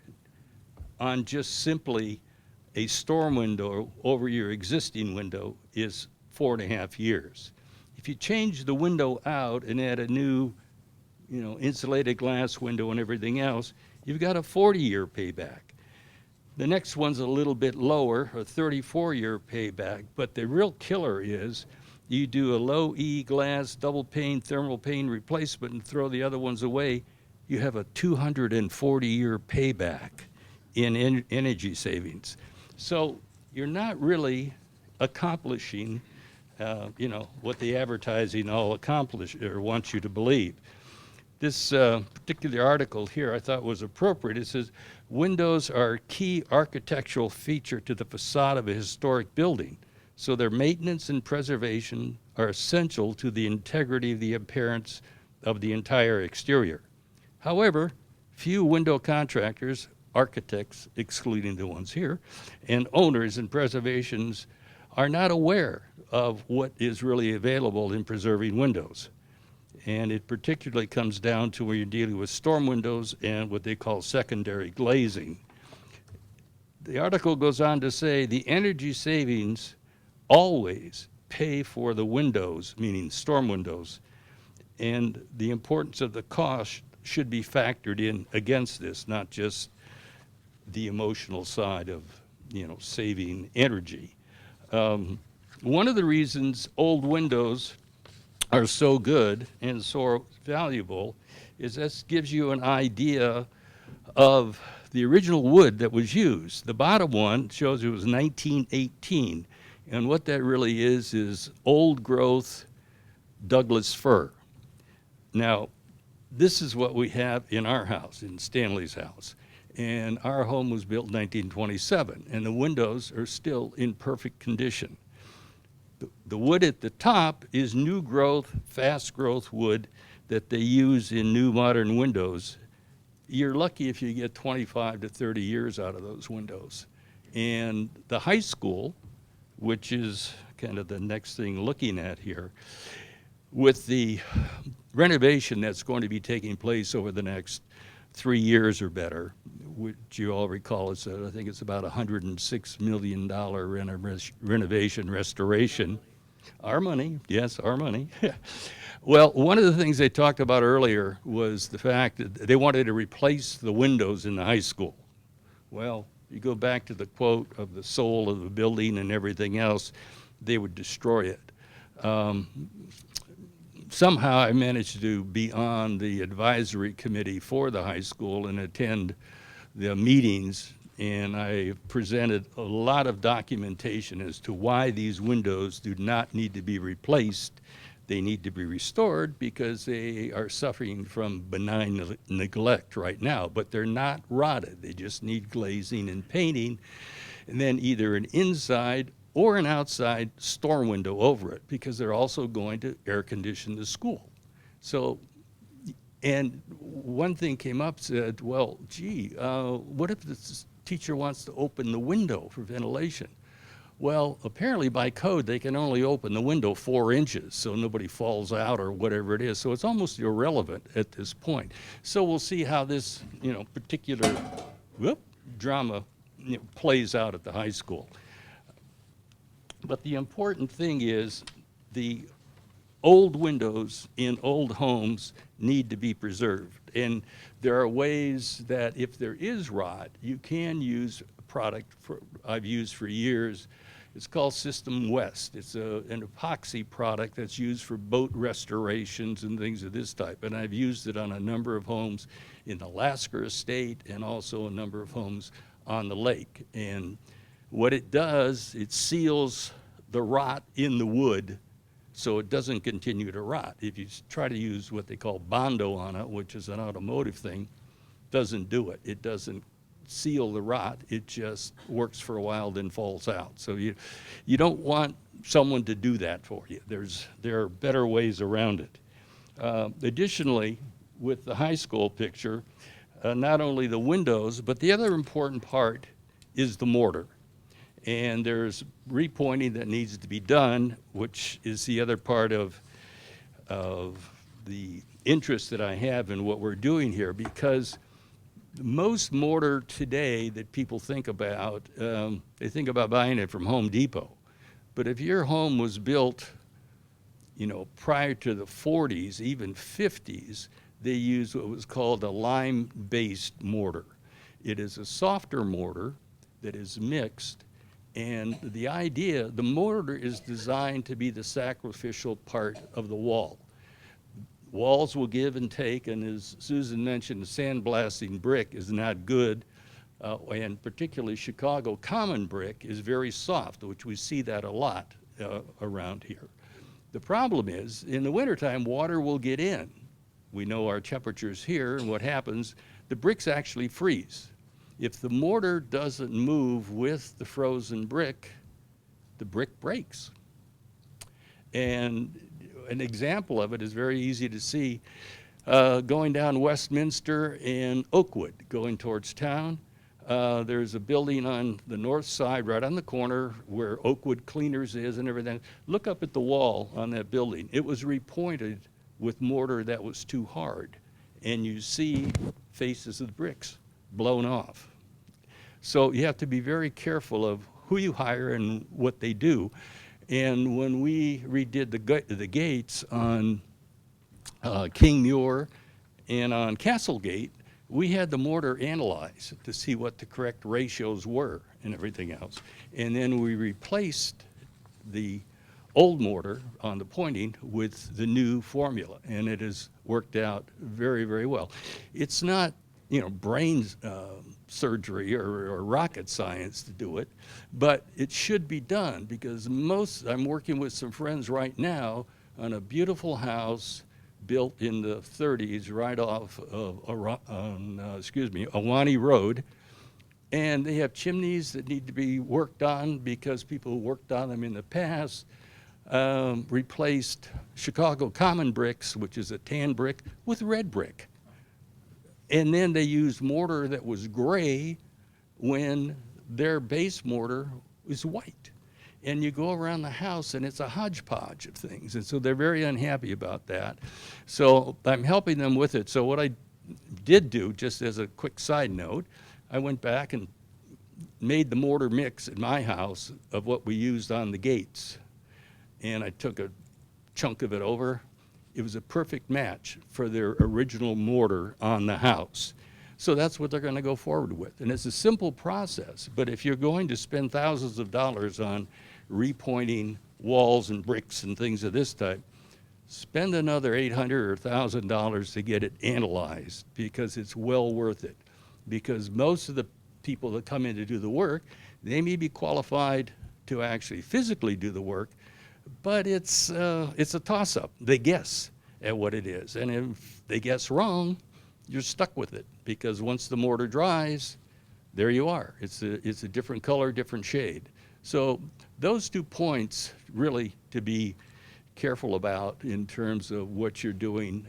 on just simply a storm window over your existing window is 4.5 years. If you change the window out and add a new, insulated glass window and everything else, you've got a 40-year payback. The next one's a little bit lower, a 34-year payback, but the real killer is you do a low E glass double pane thermal pane replacement and throw the other ones away, you have a 240-year payback in energy savings. So you're not really accomplishing, what the advertising all accomplish or wants you to believe. This particular article here I thought was appropriate. It says, windows are a key architectural feature to the facade of a historic building, so their maintenance and preservation are essential to the integrity of the appearance of the entire exterior. However, few window contractors, architects, excluding the ones here, and owners and preservations are not aware of what is really available in preserving windows. And it particularly comes down to where you're dealing with storm windows and what they call secondary glazing. The article goes on to say the energy savings always pay for the windows, meaning storm windows, and the importance of the cost should be factored in against this, not just the emotional side of, saving energy. One of the reasons old windows are so good and so valuable is this gives you an idea of the original wood that was used. The bottom one shows it was 1918, and what that really is old growth Douglas fir. Now, this is what we have in our house, in Stanley's house. And our home was built in 1927, and the windows are still in perfect condition. The wood at the top is new growth, fast growth wood that they use in new modern windows. You're lucky if you get 25 to 30 years out of those windows. And the high school, which is kind of the next thing looking at here, with the renovation that's going to be taking place over the next 3 years or better, which you all recall, I think it's about $106 million renovation restoration. Our money, yes, our money. Well, one of the things they talked about earlier was the fact that they wanted to replace the windows in the high school. Well, you go back to the quote of the soul of the building and everything else, they would destroy it. Somehow I managed to be on the advisory committee for the high school and attend the meetings, and I presented a lot of documentation as to why these windows do not need to be replaced. They need to be restored because they are suffering from benign neglect right now, but they're not rotted. They just need glazing and painting, and then either an inside or an outside storm window over it, because they're also going to air condition the school. So, and one thing came up, said, well, gee, what if the teacher wants to open the window for ventilation? Well, apparently by code, they can only open the window 4 inches so nobody falls out or whatever it is. So it's almost irrelevant at this point. So we'll see how this, particular drama plays out at the high school. But the important thing is the old windows in old homes need to be preserved. And there are ways that if there is rot, you can use product I've used for years. It's called System West. It's an epoxy product that's used for boat restorations and things of this type. And I've used it on a number of homes in the Lasker estate and also a number of homes on the lake. And what it does, it seals the rot in the wood so it doesn't continue to rot. If you try to use what they call Bondo on it, which is an automotive thing, doesn't do it. It doesn't seal the rot. It just works for a while, then falls out. So you don't want someone to do that for you. There are better ways around it. Additionally, with the high school picture, not only the windows, but the other important part is the mortar. And there's repointing that needs to be done, which is the other part of the interest that I have in what we're doing here, because most mortar today that people think about, they think about buying it from Home Depot. But if your home was built, prior to the 40s, even 50s, they used what was called a lime-based mortar. It is a softer mortar that is mixed, and the idea, the mortar is designed to be the sacrificial part of the wall. Walls will give and take, and as Susan mentioned, sandblasting brick is not good, and particularly Chicago common brick is very soft, which we see that a lot around here. The problem is, in the wintertime, water will get in. We know our temperatures here, and what happens, the bricks actually freeze. If the mortar doesn't move with the frozen brick, the brick breaks. And an example of it is very easy to see. Going down Westminster and Oakwood, going towards town, there's a building on the north side, right on the corner where Oakwood Cleaners is and everything. Look up at the wall on that building. It was repointed with mortar that was too hard, and you see faces of the bricks blown off. So you have to be very careful of who you hire and what they do. And when we redid the gates on King Muir and on Castlegate, we had the mortar analyzed to see what the correct ratios were and everything else. And then we replaced the old mortar on the pointing with the new formula, and it has worked out very, very well. It's not, brain surgery or rocket science to do it, but it should be done because I'm working with some friends right now on a beautiful house built in the 30s right off of Ahwahnee Road. And they have chimneys that need to be worked on because people who worked on them in the past replaced Chicago common bricks, which is a tan brick, with red brick. And then they used mortar that was gray when their base mortar was white. And you go around the house and it's a hodgepodge of things. And so they're very unhappy about that. So I'm helping them with it. So what I did do, just as a quick side note, I went back and made the mortar mix at my house of what we used on the gates. And I took a chunk of it over. It was a perfect match for their original mortar on the house. So that's what they're going to go forward with. And it's a simple process, but if you're going to spend thousands of dollars on repointing walls and bricks and things of this type, spend another $800 or $1,000 to get it analyzed because it's well worth it. Because most of the people that come in to do the work, they may be qualified to actually physically do the work, but it's a toss-up. They guess at what it is. And if they guess wrong, you're stuck with it because once the mortar dries, there you are. It's a different color, different shade. So those 2 points really to be careful about in terms of what you're doing.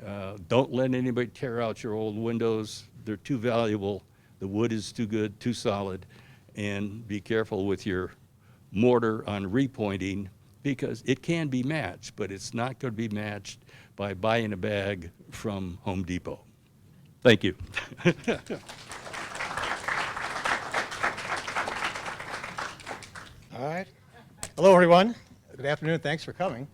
Don't let anybody tear out your old windows. They're too valuable. The wood is too good, too solid. And be careful with your mortar on repointing because it can be matched, but it's not going to be matched by buying a bag from Home Depot. Thank you. All right. Hello, everyone. Good afternoon. Thanks for coming.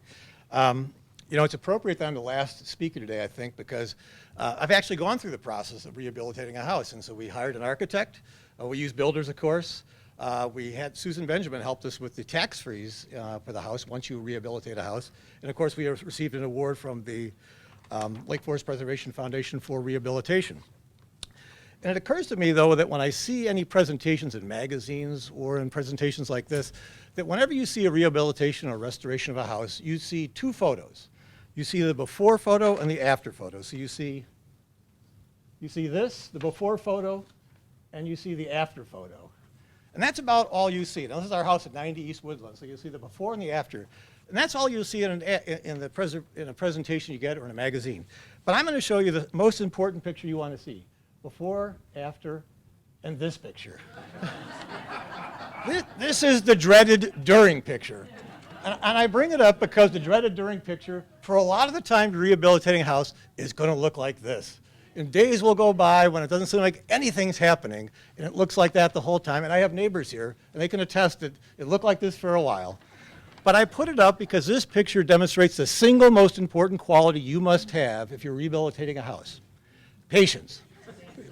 It's appropriate that I'm the last speaker today, I think, because I've actually gone through the process of rehabilitating a house. And so we hired an architect. We use builders, of course. We had Susan Benjamin helped us with the tax freeze for the house once you rehabilitate a house. And of course, we have received an award from the Lake Forest Preservation Foundation for rehabilitation. And it occurs to me, though, that when I see any presentations in magazines or in presentations like this, that whenever you see a rehabilitation or restoration of a house, you see two photos. You see the before photo and the after photo. So you see this, the before photo, and you see the after photo. And that's about all you see. Now, this is our house at 90 East Woodland, so you see the before and the after. And that's all you'll see in a presentation you get or in a magazine. But I'm going to show you the most important picture you want to see. Before, after, and this picture. This is the dreaded during picture. And I bring it up because the dreaded during picture, for a lot of the time rehabilitating a house, is going to look like this. And days will go by when it doesn't seem like anything's happening, and it looks like that the whole time. And I have neighbors here, and they can attest that it looked like this for a while. But I put it up because this picture demonstrates the single most important quality you must have if you're rehabilitating a house: patience.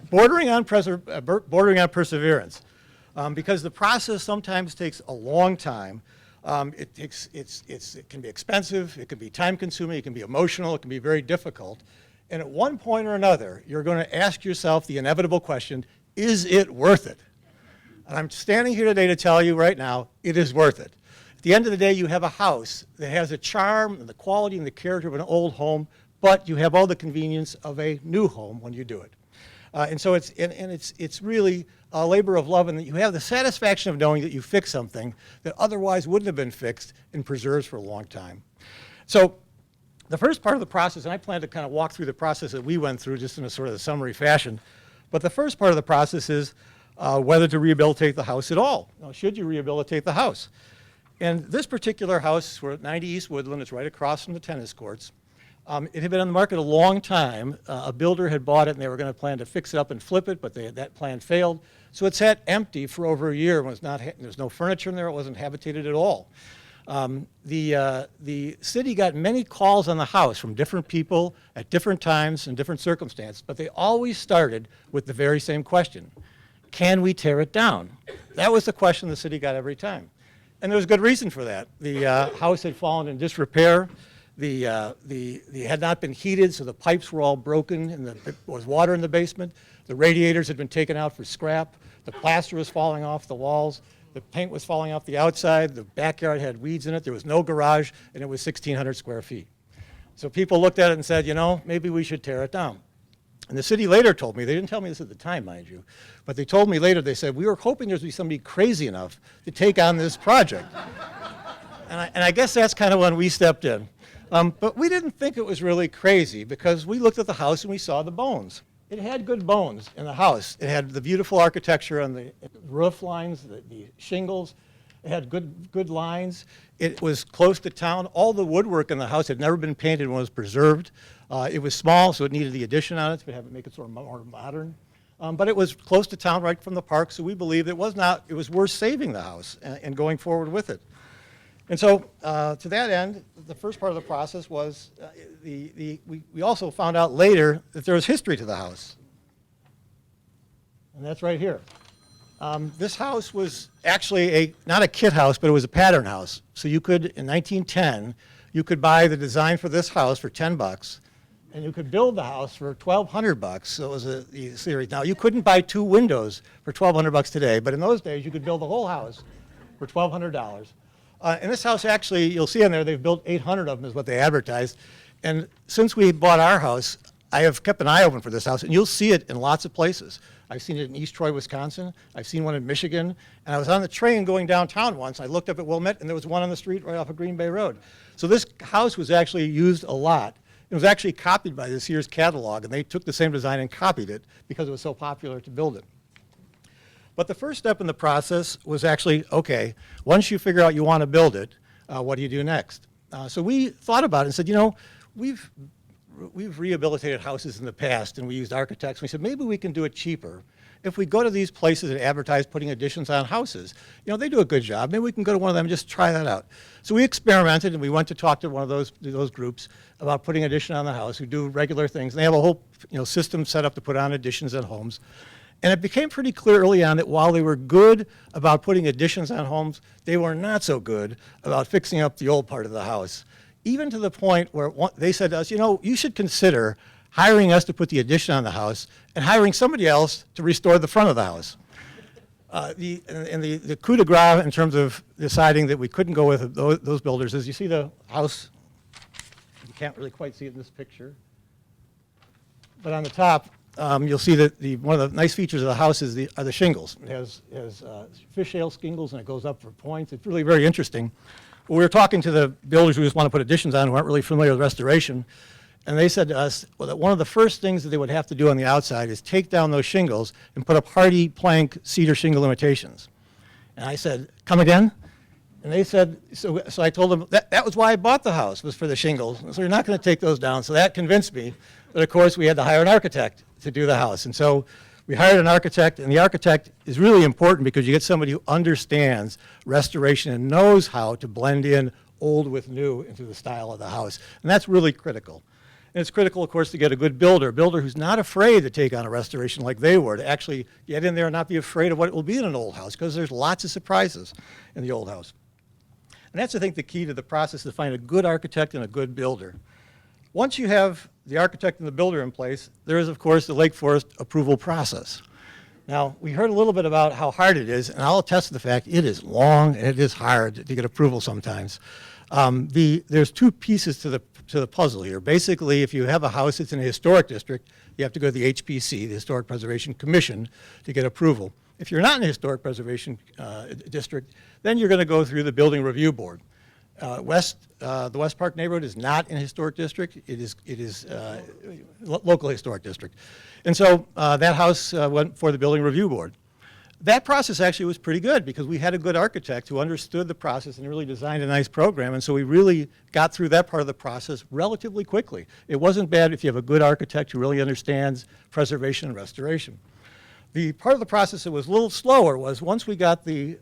Bordering on perseverance, because the process sometimes takes a long time. It can be expensive, it can be time-consuming, it can be emotional, it can be very difficult. And at one point or another, you're going to ask yourself the inevitable question: is it worth it? And I'm standing here today to tell you right now, it is worth it. At the end of the day, you have a house that has the charm and the quality and the character of an old home, but you have all the convenience of a new home when you do it. And so it's really a labor of love, and that you have the satisfaction of knowing that you fixed something that otherwise wouldn't have been fixed and preserved for a long time. So the first part of the process, and I plan to kind of walk through the process that we went through just in a sort of a summary fashion, but the first part of the process is whether to rehabilitate the house at all. Now, should you rehabilitate the house? And this particular house, we're at 90 East Woodland, it's right across from the tennis courts. It had been on the market a long time. A builder had bought it, and they were going to plan to fix it up and flip it, but that plan failed. So it sat empty for over a year. There's no furniture in there. It wasn't habitated at all. The city got many calls on the house from different people at different times and different circumstances, but they always started with the very same question: can we tear it down? That was the question the city there time. And there was good reason for that. The house had fallen in disrepair. They had not been heated, so the pipes were all broken, and there was water in the basement. The radiators had been taken out for scrap. The plaster was falling off the walls. The paint was falling off the outside. The backyard had weeds in it. There was no garage, and it was 1,600 square feet. So people looked at it and said, you know, maybe we should tear it down. And the city later told me, they didn't tell me this at the time, mind you, but they told me later, they said, we were hoping there'd be somebody crazy enough to take on this project. And I guess that's kind of when we stepped in. But we didn't think it was really crazy because we looked at the house and we saw the bones. It had good bones in the house. It had the beautiful architecture on the roof lines, the shingles. It had good lines. It was close to town. All the woodwork in the house had never been painted and was preserved. It was small, so it needed the addition on it to make it sort of more modern. But it was close to town, right from the park, so we believed it was worth saving the house and going forward with it. And so, to that end, the first part of the process was we also found out later that there was history to the house. And that's right here. This house was actually not a kit house, but it was a pattern house. So you could, in 1910, you could buy the design for this house for $10, and you could build the house for $1,200. So it was a series. Now, you couldn't buy 2 windows for $1,200 today, but in those days, you could build the whole house for $1,200. And this house actually, you'll see on there, they've built 800 of them is what they advertised. And since we bought our house, I have kept an eye open for this house, and you'll see it in lots of places. I've seen it in East Troy, Wisconsin. I've seen one in Michigan. And I was on the train going downtown once. I looked up at Wilmette, and there was one on the street right off of Green Bay Road. So this house was actually used a lot. It was actually copied by the Sears catalog, and they took the same design and copied it because it was so popular to build it. But the first step in the process was actually, okay, once you figure out you want to build it, what do you do next? So we thought about it and said, you know, we've rehabilitated houses in the past, and we used architects. We said, maybe we can do it cheaper. If we go to these places and advertise putting additions on houses, you know, they do a good job. Maybe we can go to one of them and just try that out. So we experimented, and we went to talk to one of those groups about putting addition on the house who do regular things. And they have a whole system set up to put on additions at homes. And it became pretty clear early on that while they were good about putting additions on homes, they were not so good about fixing up the old part of the house. Even to the point where they said to us, you know, you should consider hiring us to put the addition on the house and hiring somebody else to restore the front of the house. The coup de grace in terms of deciding that we couldn't go with those builders is, you see the house, you can't really quite see it in this picture, but on the top, you'll see that one of the nice features of the house are the shingles. It has fishtail shingles, and it goes up for points. It's really very interesting. Well, we were talking to the builders who just want to put additions on, who aren't really familiar with restoration, and they said to us, well, that one of the first things that they would have to do on the outside is take down those shingles and put up hardy plank cedar shingle imitations. And I said, come again? And they said, so I told them that was why I bought the house, was for the shingles. So you're not going to take those down. So that convinced me. But of course, we had to hire an architect to do the house. And so we hired an architect, and the architect is really important because you get somebody who understands restoration and knows how to blend in old with new into the style of the house. And that's really critical. And it's critical, of course, to get a good builder, a builder who's not afraid to take on a restoration like they were, to actually get in there and not be afraid of what it will be in an old house, because there's lots of surprises in the old house. And that's, I think, the key to the process, to find a good architect and a good builder. Once you have the architect and the builder in place, there is, of course, the Lake Forest approval process. Now, we heard a little bit about how hard it is, and I'll attest to the fact it is long and it is hard to get approval sometimes. There's two pieces to the puzzle here. Basically, if you have a house that's in a historic district, you have to go to the HPC, the Historic Preservation Commission, to get approval. If you're not in a historic preservation district, then you're going to go through the Building Review Board. The West Park neighborhood is not in a historic district. It is local historic district. And so that house went for the Building Review Board. That process actually was pretty good because we had a good architect who understood the process and really designed a nice program, and so we really got through that part of the process relatively quickly. It wasn't bad if you have a good architect who really understands preservation and restoration. The part of the process that was a little slower was once we got the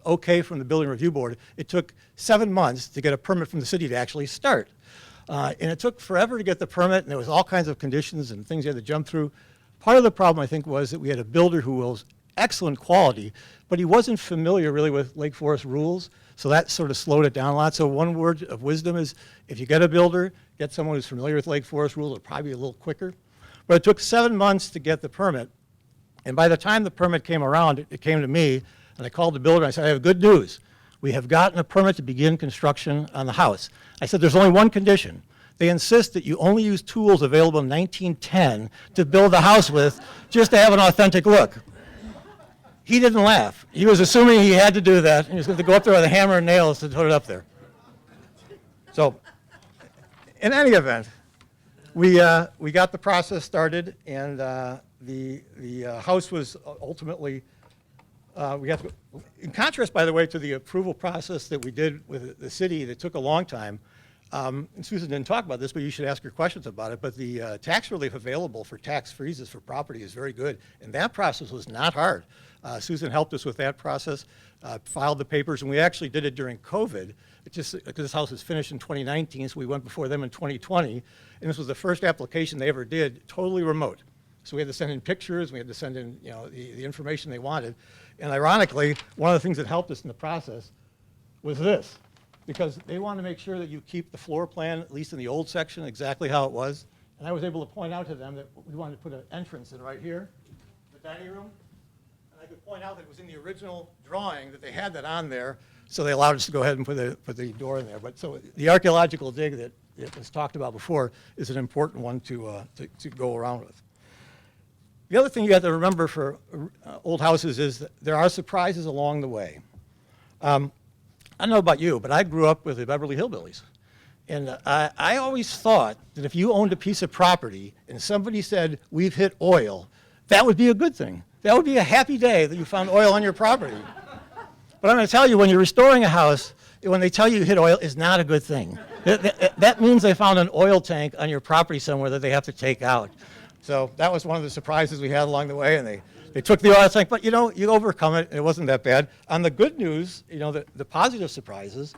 okay from the Building Review Board, it took 7 months to get a permit from the city to actually start. And it took forever to get the permit, and there was all kinds of conditions and things you had to jump through. Part of the problem, I think, was that we had a builder who was excellent quality, but he wasn't familiar really with Lake Forest rules, so that sort of slowed it down a lot. So one word of wisdom is, if you get a builder, get someone who's familiar with Lake Forest rules. It'll probably be a little quicker. But it took 7 months to get the permit, and by the time the permit came around, it came to me, and I called the builder, and I said, I have good news. We have gotten a permit to begin construction on the house. I said, there's only one condition. They insist that you only use tools available in 1910 to build the house with, just to have an authentic look. He didn't laugh. He was assuming he had to do that. He was going to go up there with a hammer and nails to put it up there. So, in any event, we got the process started, and the house was ultimately, in contrast, by the way, to the approval process that we did with the city that took a long time. And Susan didn't talk about this, but you should ask her questions about it. But the tax relief available for tax freezes for property is very good, and that process was not hard. Susan helped us with that process, filed the papers, and we actually did it during COVID. It just because this house was finished in 2019, so we went before them in 2020, and this was the first application they ever did totally remote. So we had to send in pictures, we had to send in the information they wanted, and ironically, one of the things that helped us in the process was this, because they want to make sure that you keep the floor plan, at least in the old section, exactly how it was. And I was able to point out to them that we wanted to put an entrance in right here, the dining room. And I could point out that it was in the original drawing that they had that on there, so they allowed us to go ahead and put the door in there. But so the archaeological dig that it was talked about before is an important one to go around with. The other thing you have to remember for old houses is that there are surprises along the way. I don't know about you, but I grew up with the Beverly Hillbillies. And I always thought that if you owned a piece of property and somebody said, we've hit oil, that would be a good thing. That would be a happy day that you found oil on your property. But I'm going to tell you, when you're restoring a house, when they tell you hit oil, is not a good thing. That means they found an oil tank on your property somewhere that they have to take out. So that was one of the surprises we had along the way, and they took the oil tank, but you overcome it, and it wasn't that bad. On the good news, the positive surprises,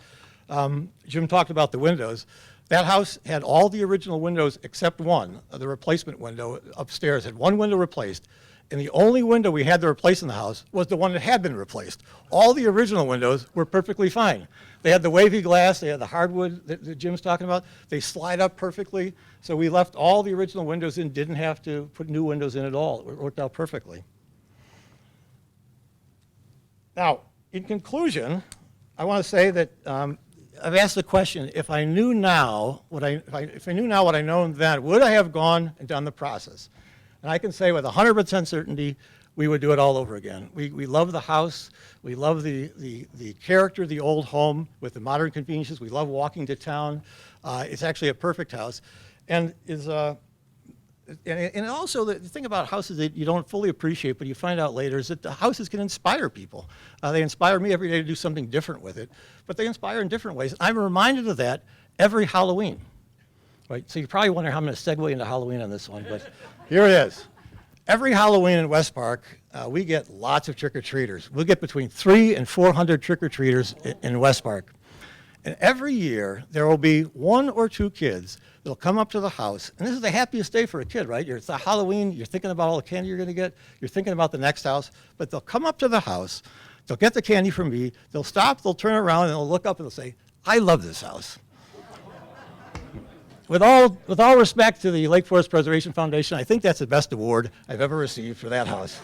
Jim talked about the windows. That house had all the original windows except one, the replacement window upstairs, had one window replaced. and the only window we had to replace in the house was the one that had been replaced. All the original windows were perfectly fine. They had the wavy glass, they had the hardwood that Jim's talking about. They slide up perfectly. So we left all the original windows in, didn't have to put new windows in at all. It worked out perfectly. Now, in conclusion, I want to say that I've asked the question: if I knew now what if I knew now what I know then, would I have gone and done the process? And I can say with 100% certainty, we would do it all over again. We love the house. We love the character of the old home with the modern conveniences. We love walking to town. It's actually a perfect house, and is and also the thing about houses that you don't fully appreciate, but you find out later, is that the houses can inspire people. They inspire me every day to do something different with it, but they inspire in different ways. I'm reminded of that every Halloween. Right? So you probably wonder how I'm going to segue into Halloween on this one, but here it is. Every Halloween in West Park, we get lots of trick-or-treaters. We'll get between 300 and 400 trick-or-treaters in West Park. And every year, there will be 1 or 2 kids that'll come up to the house. And this is the happiest day for a kid, right? It's Halloween. You're thinking about all the candy you're going to get. You're thinking about the next house. But they'll come up to the house. They'll get the candy from me. They'll stop. They'll turn around, and they'll look up, and they'll say, "I love this house." With all respect to the Lake Forest Preservation Foundation, I think that's the best award I've ever received for that house.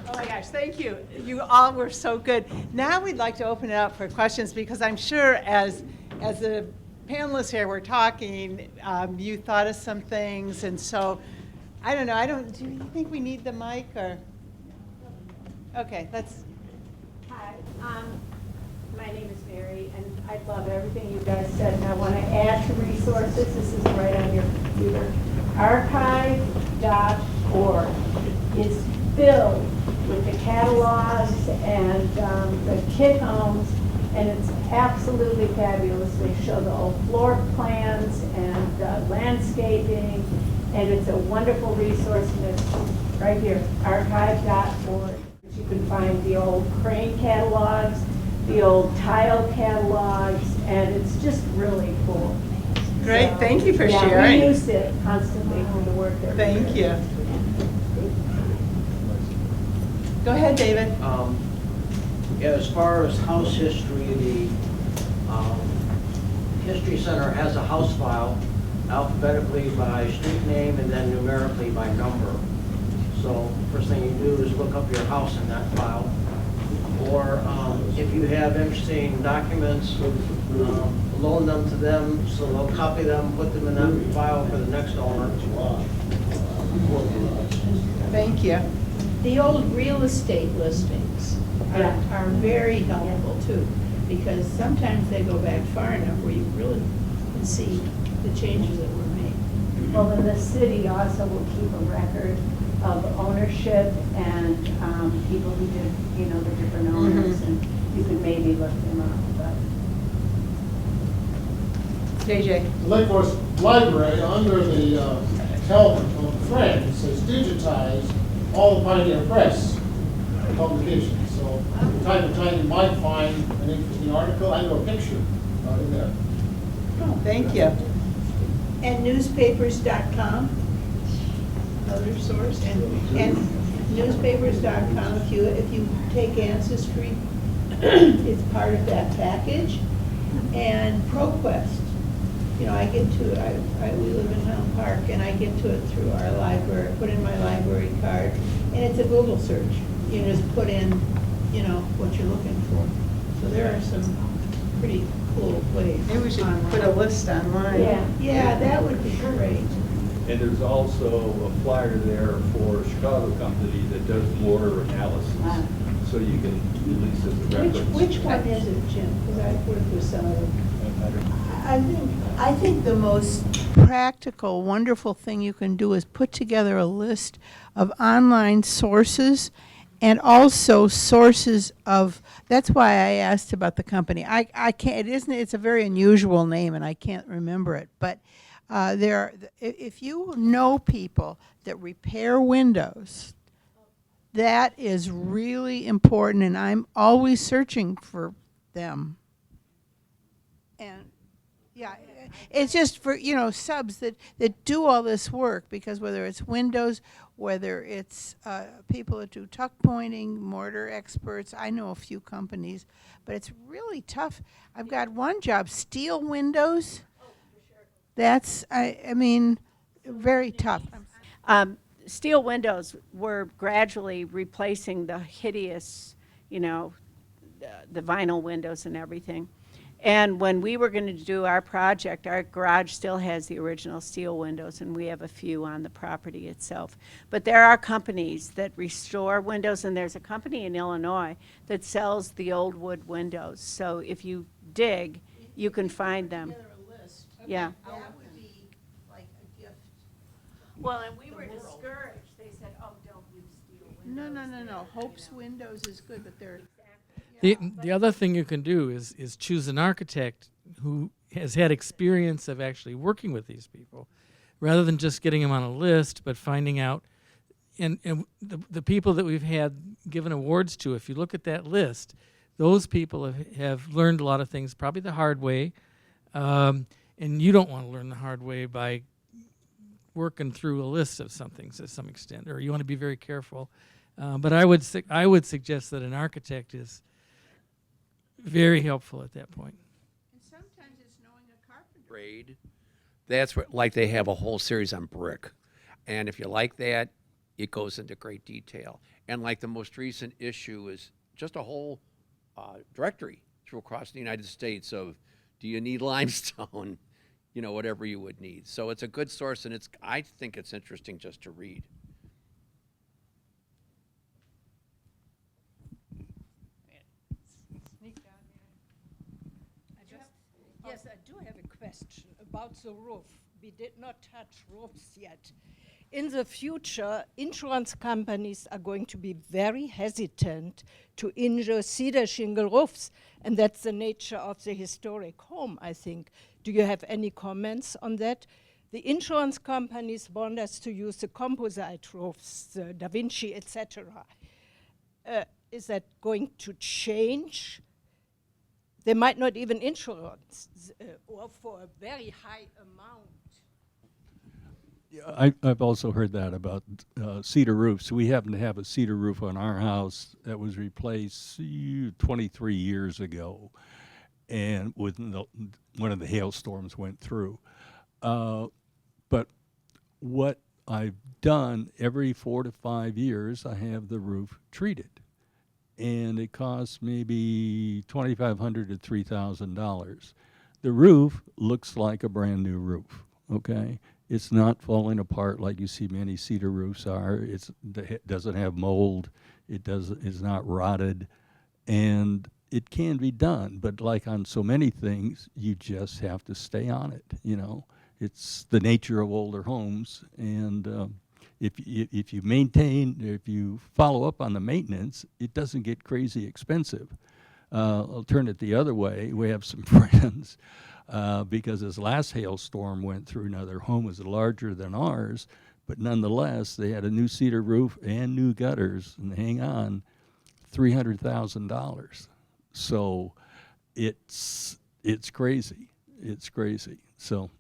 Oh my gosh, thank you. You all were so good. Now we'd like to open it up for questions because I'm sure as the panelists here were talking, you thought of some things, and so I don't know. Do you think we need the mic or? Okay, let's. Hi, my name is Mary, and I love everything you guys said, and I want to add to resources. This is right on your computer. Archive.org is filled with the catalogs and the kit homes, and it's absolutely fabulous. They show the old floor plans and landscaping, and it's a wonderful resource, and it's right here, archive.org. You can find the old crane catalogs, the old tile catalogs, and it's just really cool. Great, So, thank you for yeah, sharing. we use it constantly for the work that we Thank do. you. Go ahead, David. As far as house history, the History Center has a house file alphabetically by street name and then numerically by number. So first thing you do is look up your house in that file. Or if you have interesting documents, loan them to them so they'll copy them, put them in that file for the next owner. Thank you. The old real estate listings are very helpful too, because sometimes they go back far enough where you really can see the changes that were made. Well, then the city also will keep a record of ownership and people who did, the different owners, and you could maybe look them up, but. JJ. The Lake Forest Library, under the Calvin of Friends, says digitize all the Pioneer Press publications. So from time to time you might find an interesting article and or picture in there. Oh, thank you. And newspapers.com, another source, and newspapers.com, if you take Ancestry, it's part of that package. And ProQuest, we live in Helm Park, and I get to it through our library, put in my library card, and it's a Google search. You just put in, what you're looking for. So there are some pretty cool ways. Maybe we should put a list online. Yeah, that would be great. And there's also a flyer there for a Chicago company that does water analysis. Wow. So you can at least as a reference. Which one is it, Jim? Because I've worked with some of them. I think the most practical, wonderful thing you can do is put together a list of online sources and also sources of, that's why I asked about the company. I can't, it's a very unusual name and I can't remember it, but if you know people that repair windows, that is really important, and I'm always searching for them. And Yeah, it's just for, subs that do all this work, because whether it's windows, whether it's people that do tuck pointing, mortar experts, I know a few companies, but it's really tough. I've got one job, steel windows. That's, I mean, very tough. Steel windows were gradually replacing the hideous, the vinyl windows and everything. And when we were going to do our project, our garage still has the original steel windows, and we have a few on the property itself. But there are companies that restore windows, and there's a company in Illinois that sells the old wood windows. So if you dig, you can find them. Yeah. That would be like a gift. Well, and we were discouraged. They said, oh, don't use steel windows. No. Hope's Windows is good, but they're. The other thing you can do is choose an architect who has had experience of actually working with these people, rather than just getting them on a list, but finding out. And the people that we've had given awards to, if you look at that list, those people have learned a lot of things, probably the hard way. And you don't want to learn the hard way by working through a list of something to some extent, or you want to be very careful. But I would suggest that an architect is very helpful at that point. And sometimes it's knowing a carpenter. Grade. That's what, like they have a whole series on brick. And if you like that, it goes into great detail. And like the most recent issue is just a whole directory through across the United States of, do you need limestone? Whatever you would need. So it's a good source, and I think it's interesting just to read. Yes, I do have a question about the roof. We did not touch roofs yet. In the future, insurance companies are going to be very hesitant to insure cedar shingle roofs, and that's the nature of the historic home, I think. Do you have any comments on that? The insurance companies want us to use the composite roofs, the Da Vinci, etc. Is that going to change? They might not even insure or for a very high amount. Yeah, I've also heard that about cedar roofs. We happen to have a cedar roof on our house that was replaced 23 years ago, and one of the hailstorms went through. But what I've done, every 4 to 5 years, I have the roof treated. And it costs maybe $2,500 to $3,000. The roof looks like a brand new roof, okay? It's not falling apart like you see many cedar roofs are. It doesn't have mold. It's not rotted. And it can be done, but like on so many things, you just have to stay on it, It's the nature of older homes, and if you maintain, if you follow up on the maintenance, it doesn't get crazy expensive. I'll turn it the other way. We have some friends, because this last hailstorm went through another home was larger than ours, but nonetheless, they had a new cedar roof and new gutters, and hang on, $300,000. So it's crazy. It's crazy. So.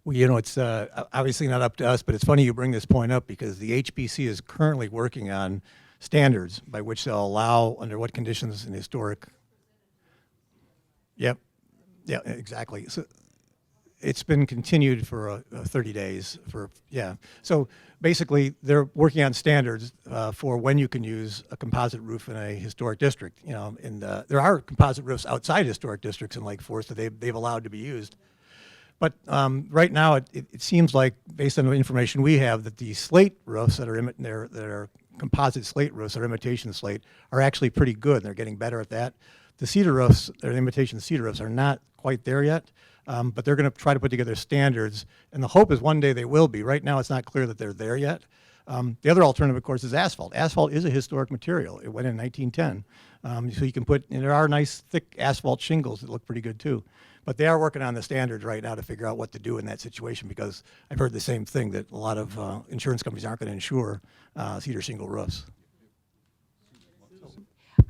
Well, it's obviously not up to us, but it's funny you bring this point up because the HPC is currently working on standards by which they'll allow under what conditions in historic. Yep. Yeah, exactly. So it's been continued for 30 days. So basically, they're working on standards for when you can use a composite roof in a historic district. And there are composite roofs outside historic districts in Lake Forest that they've allowed to be used. But right now, it seems like, based on the information we have, that the slate roofs that are composite slate roofs or imitation slate are actually pretty good. They're getting better at that. The cedar roofs, or imitation cedar roofs, are not quite there yet. But they're going to try to put together standards, and the hope is one day they will be. Right now, it's not clear that they're there yet. The other alternative, of course, is asphalt. Asphalt is a historic material. It went in 1910. So you can and there are nice, thick asphalt shingles that look pretty good, too. But they are working on the standards right now to figure out what to do in that situation, because I've heard the same thing, that a lot of insurance companies aren't going to insure cedar shingle roofs.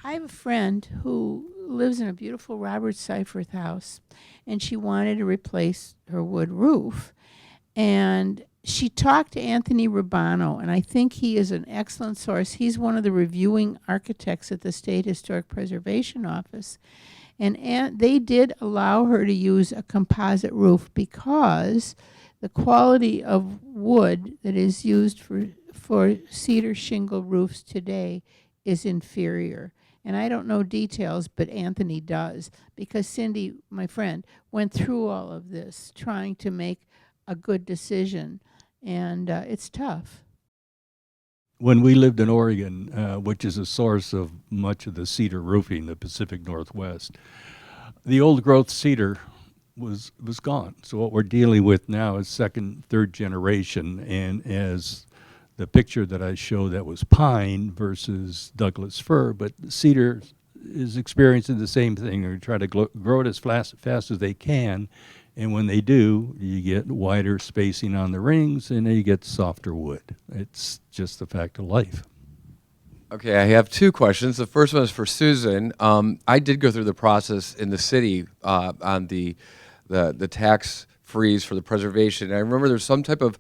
I have a friend who lives in a beautiful Robert Seifert house, and she wanted to replace her wood roof. And she talked to Anthony Rubano, and I think he is an excellent source. He's one of the reviewing architects at the State Historic Preservation Office. And they did allow her to use a composite roof because the quality of wood that is used for cedar shingle roofs today is inferior. And I don't know details, but Anthony does, because Cindy, my friend, went through all of this trying to make a good decision, and it's tough. When we lived in Oregon, which is a source of much of the cedar roofing, the Pacific Northwest, the old growth cedar was gone. So what we're dealing with now is second, third generation, and as the picture that I showed, that was pine versus Douglas fir, but cedar is experiencing the same thing. They try to grow it as fast as they can, and when they do, you get wider spacing on the rings, and then you get softer wood. It's just a fact of life. Okay, I have two questions. The first one is for Susan. I did go through the process in the city on the tax freeze for the preservation. I remember there's some type of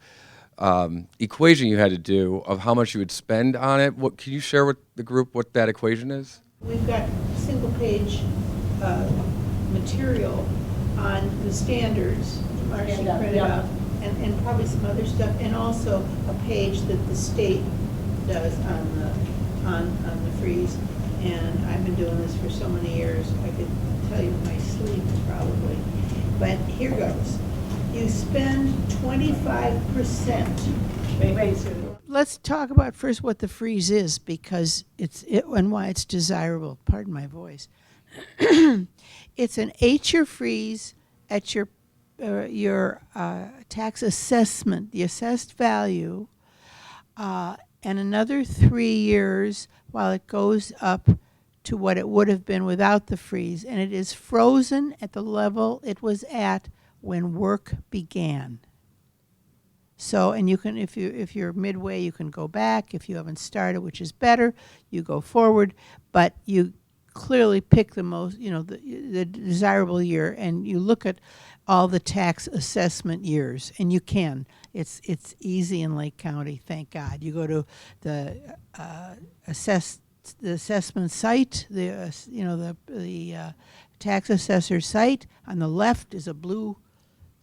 equation you had to do of how much you would spend on it. What can you share with the group what that equation is? We've got single-page material on the standards, Marcy printed out, and probably some other stuff, and also a page that the state does on the freeze. And I've been doing this for so many years, I could tell you in my sleep probably. But here goes. You spend 25%. Let's talk about first what the freeze is, because and why it's desirable. Pardon my voice. It's an 8-year freeze at your tax assessment, the assessed value, and another 3 years while it goes up to what it would have been without the freeze, and it is frozen at the level it was at when work began. So, and you can, if you're midway, you can go back. If you haven't started, which is better, you go forward. But you clearly pick the most, the desirable year, and you look at all the tax assessment years, and you can. It's easy in Lake County, thank God. You go to the assessment site, the tax assessor site. On the left is a blue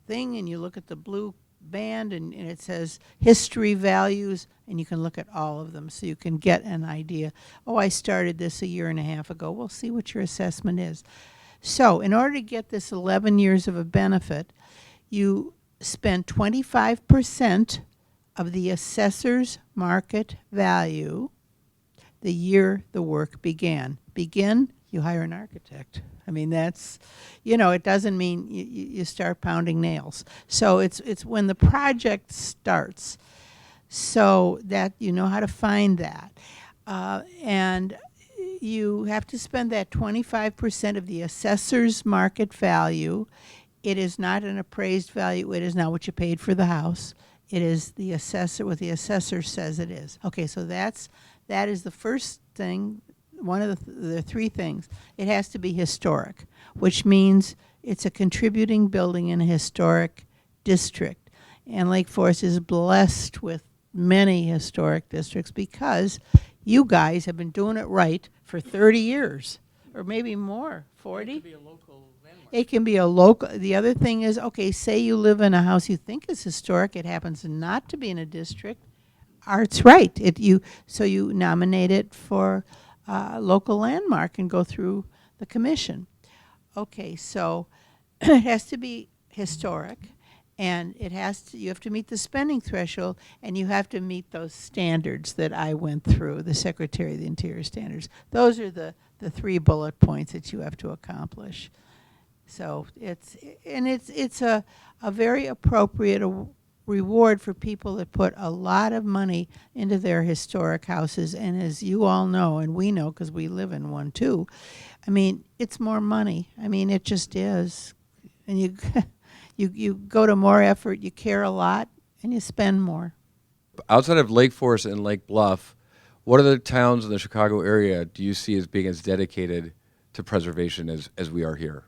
thing, and you look at the blue band, and it says history values, and you can look at all of them so you can get an idea. Oh, I started this a year and a half ago. Well, see what your assessment is. So in order to get this 11 years of a benefit, you spend 25% of the assessor's market value the year the work began. Begin, you hire an architect. I mean, that's, it doesn't mean you start pounding nails. So it's when the project starts, so that you know how to find that. And you have to spend that 25% of the assessor's market value. It is not an appraised value. It is not what you paid for the house. It is the assessor, what the assessor says it is. Okay, so that is the first thing. One of the three things. It has to be historic, which means it's a contributing building in a historic district. And Lake Forest is blessed with many historic districts because you guys have been doing it right for 30 years, or maybe more, 40? It could be a local landmark. It can be a local. The other thing is, okay, say you live in a house you think is historic. It happens not to be in a district. Art's right. So you nominate it for local landmark and go through the commission. Okay, so it has to be historic, and you have to meet the spending threshold, and you have to meet those standards that I went through, the Secretary of the Interior standards. Those are the 3 bullet points that you have to accomplish. So it's a very appropriate reward for people that put a lot of money into their historic houses. And as you all know, and we know because we live in one too, I mean, it's more money. I mean, it just is. And you go to more effort, you care a lot, and you spend more. Outside of Lake Forest and Lake Bluff, what other towns in the Chicago area do you see as being as dedicated to preservation as we are here?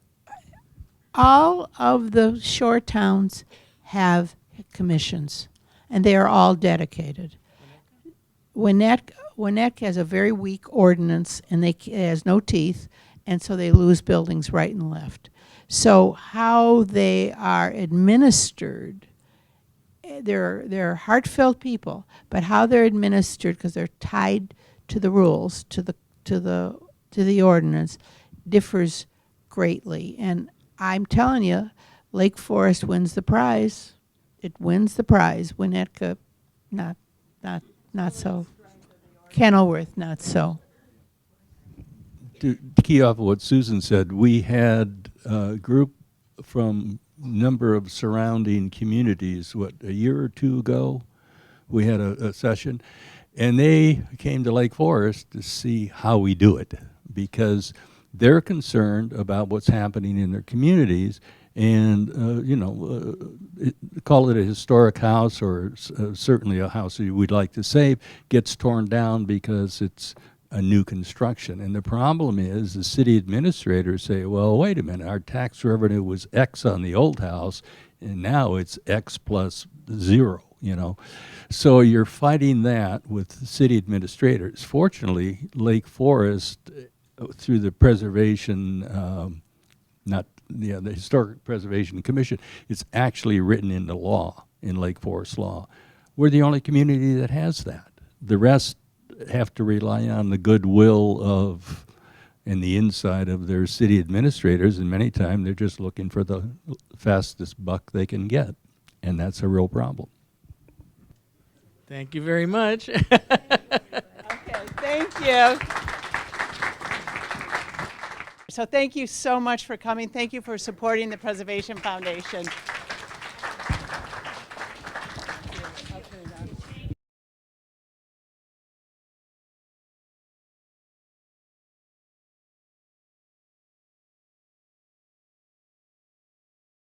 All of the shore towns have commissions, and they are all dedicated. Winnetka has a very weak ordinance, and it has no teeth, and so they lose buildings right and left. So how they are administered, they're heartfelt people, but how they're administered, because they're tied to the rules, to the ordinance, differs greatly. And I'm telling you, Lake Forest wins the prize. It wins the prize. Winnetka, not so. Kenilworth, not so. To key off of what Susan said, we had a group from number of surrounding communities, a year or two ago, we had a session, and they came to Lake Forest to see how we do it, because they're concerned about what's happening in their communities, and call it a historic house, or certainly a house that we'd like to save, gets torn down because it's a new construction. And the problem is the city administrators say, well, wait a minute, our tax revenue was X on the old house, and now it's X plus 0, So you're fighting that with city administrators. Fortunately, Lake Forest, through the preservation, the Historic Preservation Commission, it's actually written into law, in Lake Forest law. We're the only community that has that. The rest have to rely on the goodwill of and the inside of their city administrators, and many times they're just looking for the fastest buck they can get, and that's a real problem. Thank you very much. Okay, thank you. So thank you so much for coming. Thank you for supporting the Preservation Foundation.